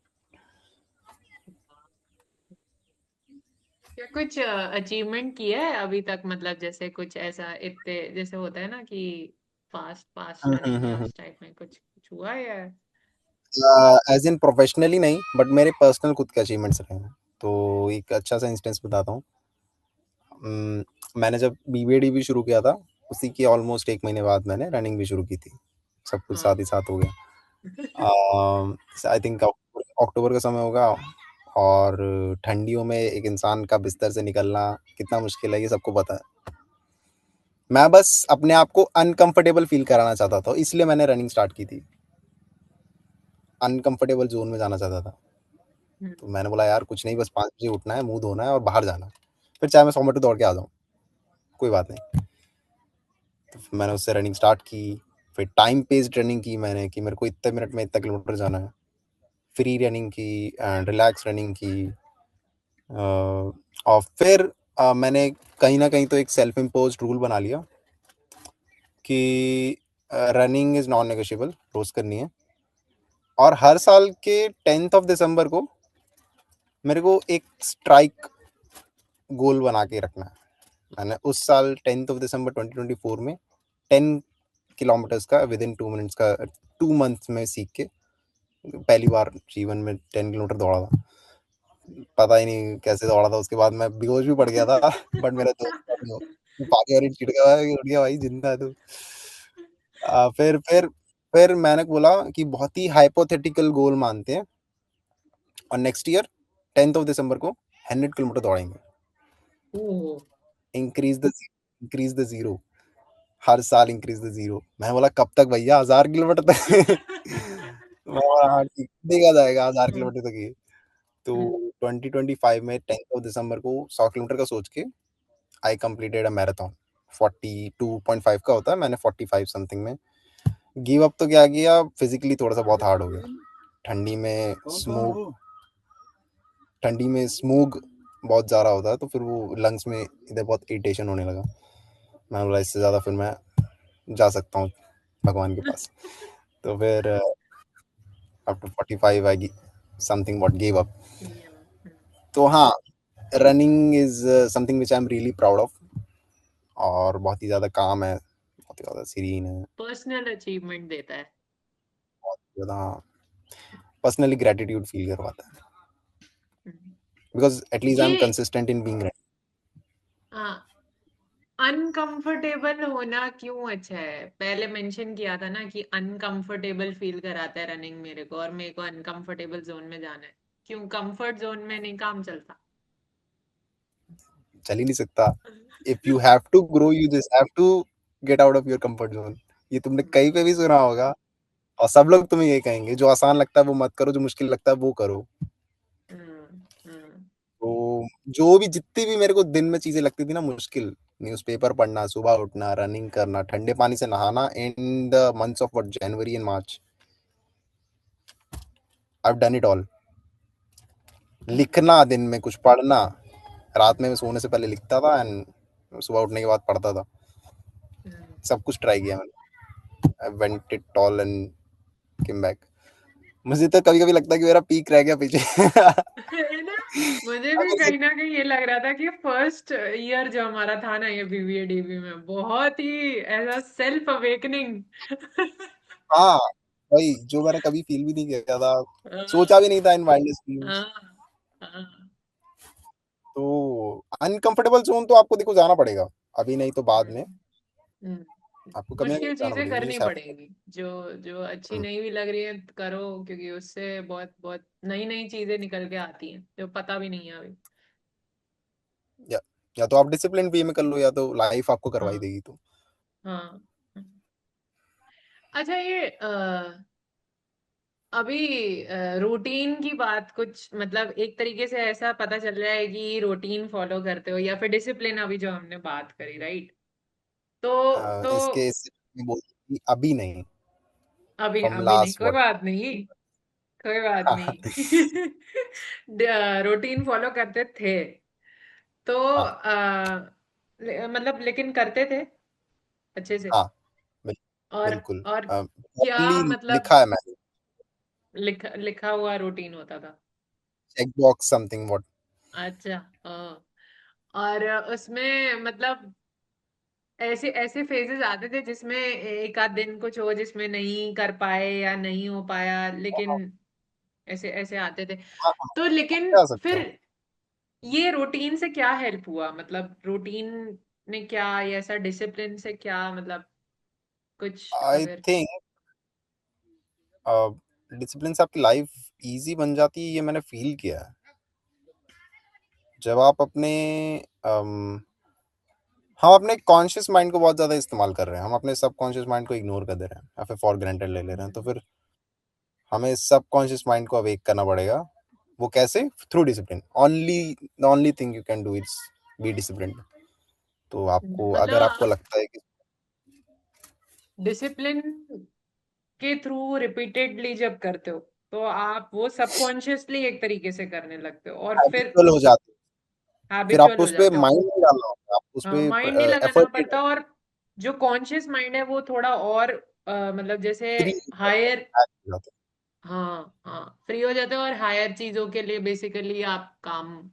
क्या कुछ अचीवमेंट किया है अभी तक, मतलब जैसे कुछ ऐसा, इतने जैसे होता है ना कि fast fast running race type में कुछ कुछ हुआ है या? एज इन प्रोफेशनली नहीं, बट मेरे पर्सनल खुद के अचीवमेंट्स रहे हैं। तो एक अच्छा सा इंस्टेंस बताता हूँ। मैंने जब बीबीडी भी शुरू किया था, उसी के ऑलमोस्ट 1 महीने बाद मैंने रनिंग भी शुरू की थी। सब कुछ साथ हाँ। ही साथ हो गया। आई थिंक अक्टूबर का समय होगा, और ठंडियों में एक इंसान का बिस्तर से निकलना कितना मुश्किल है ये सबको पता है। मैं बस अपने आप को अनकंफर्टेबल फील कराना चाहता था, इसलिए मैंने रनिंग स्टार्ट की थी। अनकंफर्टेबल जोन में जाना चाहता था। तो मैंने बोला यार कुछ नहीं, बस 5 बजे उठना है, मुंह धोना है और बाहर जाना है, फिर चाहे मैं 100 मीटर दौड़ के आ जाऊँ, कोई बात नहीं। तो फिर मैंने उससे रनिंग स्टार्ट की। फिर टाइम पेस्ड रनिंग की मैंने, कि मेरे को इतने मिनट में इतना किलोमीटर जाना है। फ्री रनिंग की एंड रिलैक्स रनिंग की। और फिर मैंने कहीं ना कहीं तो एक सेल्फ इम्पोज्ड रूल बना लिया कि रनिंग इज नॉन नेगोशिएबल, रोज करनी है। और हर साल के 10th of December को मेरे को एक स्ट्राइक गोल बना के रखना है। मैंने उस साल 10th of December 2024 में 10 किलोमीटर्स का विद इन 2 मिनट्स का 2 मंथ्स में सीख के पहली बार जीवन में 10 किलोमीटर दौड़ा था। पता ही नहीं कैसे दौड़ा था, उसके बाद मैं बेहोश भी पड़ गया था। बट मेरा दोस्त था, वो पानी वानी छिड़का हुआ है कि उठ गया भाई, जिंदा है तू। फिर मैंने बोला कि बहुत ही हाइपोथेटिकल गोल मानते हैं, और next year 10th of December को 100 किलोमीटर दौड़ेंगे। ओह। इंक्रीज द जीरो, हर साल इंक्रीज द जीरो। मैं बोला कब तक भैया, 1,000 किलोमीटर तक? मैं बोला हाँ ठीक, देखा जाएगा 1,000 किलोमीटर तक ही। तो 2025 में 10th of December को 100 किलोमीटर का सोच के आई कंप्लीटेड अ मैराथन। 42.5 का होता है, मैंने 45 समथिंग में गिव अप तो क्या किया, फिजिकली थोड़ा सा बहुत हार्ड हो गया। ठंडी में स्मोक ठंडी में स्मोक बहुत ज़्यादा होता है, तो फिर वो लंग्स में इधर बहुत इरिटेशन होने लगा। मैं बोला इससे ज़्यादा फिर मैं जा सकता हूँ भगवान के पास। तो फिर after 45 I something what give up. तो हाँ, running is something which I am really proud of, और बहुत ही ज़्यादा काम है, बहुत ही ज़्यादा सीरीन है, पर्सनल अचीवमेंट देता है। बहुत ज़्यादा पर्सनली ग्रेटिट्यूड फील करवाता है, हम्म। बिकॉज एटलीस्ट आई एम ये कंसिस्टेंट इन बीइंग। अनकंफर्टेबल होना क्यों अच्छा है? पहले मेंशन किया था ना कि अनकंफर्टेबल फील कराता है रनिंग मेरे को, और मेरे को अनकंफर्टेबल जोन में जाना है। क्यों कंफर्ट जोन में नहीं काम चलता? चल ही नहीं सकता। If you have to grow you just have to get out of your comfort zone. ये तुमने कहीं पे भी सुना होगा, और सब लोग तुम्हें ये कहेंगे, जो आसान लगता है वो मत करो, जो मुश्किल लगता है वो करो। हम्म। तो जो भी जितनी भी मेरे को दिन में चीजें लगती थी ना मुश्किल, न्यूज़पेपर पढ़ना, सुबह उठना, रनिंग करना, ठंडे पानी से नहाना in the months of what January and March, I've done it all. लिखना, दिन में कुछ पढ़ना, रात में मैं सोने से पहले लिखता था एंड सुबह उठने के बाद पढ़ता था। सब कुछ ट्राई किया मैंने। I went it all and came back. मुझे तो कभी-कभी लगता है कि मेरा पीक रह गया पीछे। है ना? मुझे भी अगर कहीं ना कहीं ये लग रहा था कि फर्स्ट ईयर जो हमारा था ना ये बीबीए डीबी में बहुत ही ऐसा सेल्फ अवेकनिंग। हाँ, वही जो मैंने कभी फील भी नहीं किया था, सोचा भी नहीं था इन वाइल्डेस्ट ड्रीम्स। तो अनकंफर्टेबल जोन तो आपको देखो जाना पड़ेगा, अभी नहीं तो बाद में आपको कभी ना कभी मुश्किल जाना चीजें पड़ेगा। करनी पड़ेगी, जो जो अच्छी नहीं भी लग रही है करो, क्योंकि उससे बहुत बहुत नई नई चीजें निकल के आती हैं जो पता भी नहीं है अभी। या, या तो आप डिसिप्लिन वे में कर लो या तो लाइफ आपको करवाई हाँ देगी। तो हाँ। अच्छा ये अभी रूटीन की बात कुछ मतलब एक तरीके से ऐसा पता चल रहा है कि रूटीन फॉलो करते हो या फिर डिसिप्लिन, अभी जो हमने बात करी, राइट? तो इसके अभी नहीं, अभी फ्रॉम अभी नहीं, लास्ट कोई व्हाट। बात नहीं, कोई बात नहीं। रूटीन फॉलो करते थे तो हाँ मतलब लेकिन करते थे अच्छे से। हाँ, और बिल्कुल और क्या प्रॉपर्ली मतलब लिखा है मैंने, लिखा हुआ रूटीन होता था? Check box something what. अच्छा। और उसमें मतलब ऐसे ऐसे फेजेस आते थे जिसमें एक आध दिन कुछ हो जिसमें नहीं कर पाए या नहीं हो पाया, लेकिन ऐसे ऐसे आते थे। हाँ हाँ, तो लेकिन जा सकते फिर हैं। ये रूटीन से क्या हेल्प हुआ, मतलब रूटीन ने क्या, या ऐसा डिसिप्लिन से क्या मतलब कुछ आई अगर। थिंक डिसिप्लिन से आपकी लाइफ इजी बन जाती है, ये मैंने फील किया है। जब आप अपने हम अपने कॉन्शियस माइंड को बहुत ज़्यादा इस्तेमाल कर रहे हैं, हम अपने सबकॉन्शियस माइंड को इग्नोर कर दे रहे हैं या फिर फॉर ग्रांटेड ले ले रहे हैं, तो फिर हमें सबकॉन्शियस माइंड को अवेक करना पड़ेगा। वो कैसे? Through discipline. The only thing you can do is be discipline. तो आपको अगर आपको मतलब लगता है कि डिसिप्लिन के थ्रू रिपीटेडली जब करते हो तो आप वो सबकॉन्शियसली एक तरीके से करने लगते हो और फिर हैबिचुअल हो जाते हो, फिर हैबिचुअल आपको हो उस पे जाते हो। माइंड नहीं डालना होता, आपको उस पे माइंड नहीं लगाना एफर्ट नहीं पड़ता, और जो कॉन्शियस माइंड है वो थोड़ा और मतलब जैसे फ्री हायर। हो जाते हाँ हाँ, फ्री हो जाते हो और हायर चीजों के लिए बेसिकली आप काम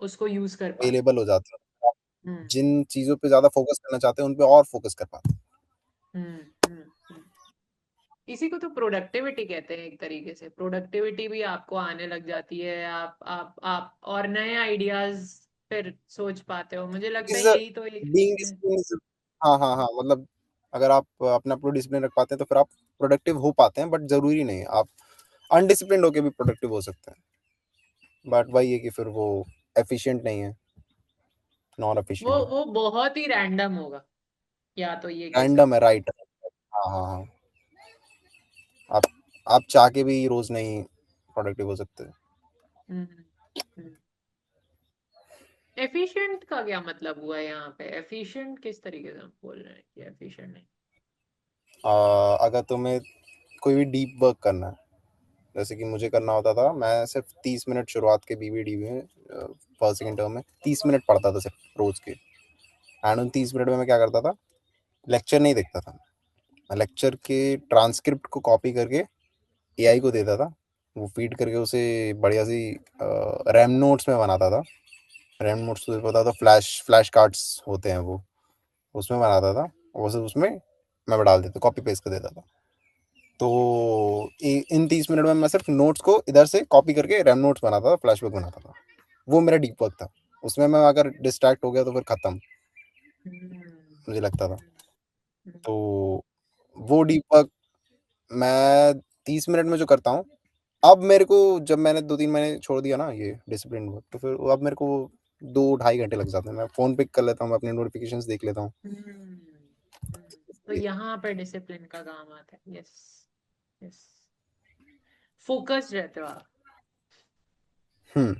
उसको यूज कर हो, पाते अवेलेबल हो जाते हो। आप हो। हम्म जिन चीज़ों पे ज़्यादा फोकस करना चाहते हैं उन पे और फोकस कर पाते हैं। हम्म हम्म हम्म। इसी को तो प्रोडक्टिविटी कहते हैं, एक तरीके से प्रोडक्टिविटी भी आपको आने लग जाती है, आप और नए आइडियाज फिर सोच पाते हो, मुझे लगता है यही तो एक बीइंग चीज है। डिसिप्लिन, हाँ हाँ हाँ, मतलब अगर आप अपना आप डिसिप्लिन रख पाते हैं तो फिर आप प्रोडक्टिव हो पाते हैं, बट जरूरी नहीं आप अनडिसिप्लिन होके भी प्रोडक्टिव हो सकते हैं। बट वही है कि फिर वो एफिशिएंट नहीं है, नॉन एफिशिएंट है, वो बहुत ही रैंडम होगा, या तो ये कह रैंडम है, सकते राइट। हाँ हाँ हाँ, आप आप चाह के भी रोज नहीं प्रोडक्टिव हो सकते। हैं। एफिशिएंट का क्या मतलब हुआ यहाँ पे? एफिशिएंट किस तरीके से हम बोल रहे हैं कि एफिशिएंट नहीं? अगर तुम्हें कोई भी डीप वर्क करना है, जैसे कि मुझे करना होता था, मैं सिर्फ 30 मिनट शुरुआत के बीबीडी में फर्स्ट सेकंड टर्म में 30 मिनट पढ़ता था सिर्फ रोज के। एंड उन 30 मिनट में मैं क्या करता था, लेक्चर नहीं देखता था, मैं लेक्चर के ट्रांसक्रिप्ट को कॉपी करके एआई को देता था, वो फीड करके उसे बढ़िया सी रैम नोट्स में बनाता था। रैम नोट्स तो पता था, फ्लैश फ्लैश कार्ड्स होते हैं वो, उसमें बनाता था। वो सब उसमें मैं डाल देता, कॉपी पेस्ट कर देता था। तो इन 30 मिनट में मैं सिर्फ नोट्स को इधर से कॉपी करके रैम नोट्स बनाता था, फ्लैशबैक बनाता था। वो मेरा डीप वर्क था। उसमें मैं अगर डिस्ट्रैक्ट हो गया तो फिर खत्म, हम्म मुझे लगता था। हम्म तो वो डीप वर्क मैं 30 मिनट में जो करता हूँ, अब मेरे को, जब मैंने 2-3 महीने छोड़ दिया ना ये डिसिप्लिन वर्क, तो फिर अब मेरे को 2-2.5 घंटे लग जाते हैं। मैं फोन पिक कर लेता हूँ, मैं अपने नोटिफिकेशंस देख लेता हूँ। तो यहाँ पे डिसिप्लिन का काम आता है। यस यस, फोकस रहते हो आप। हम्म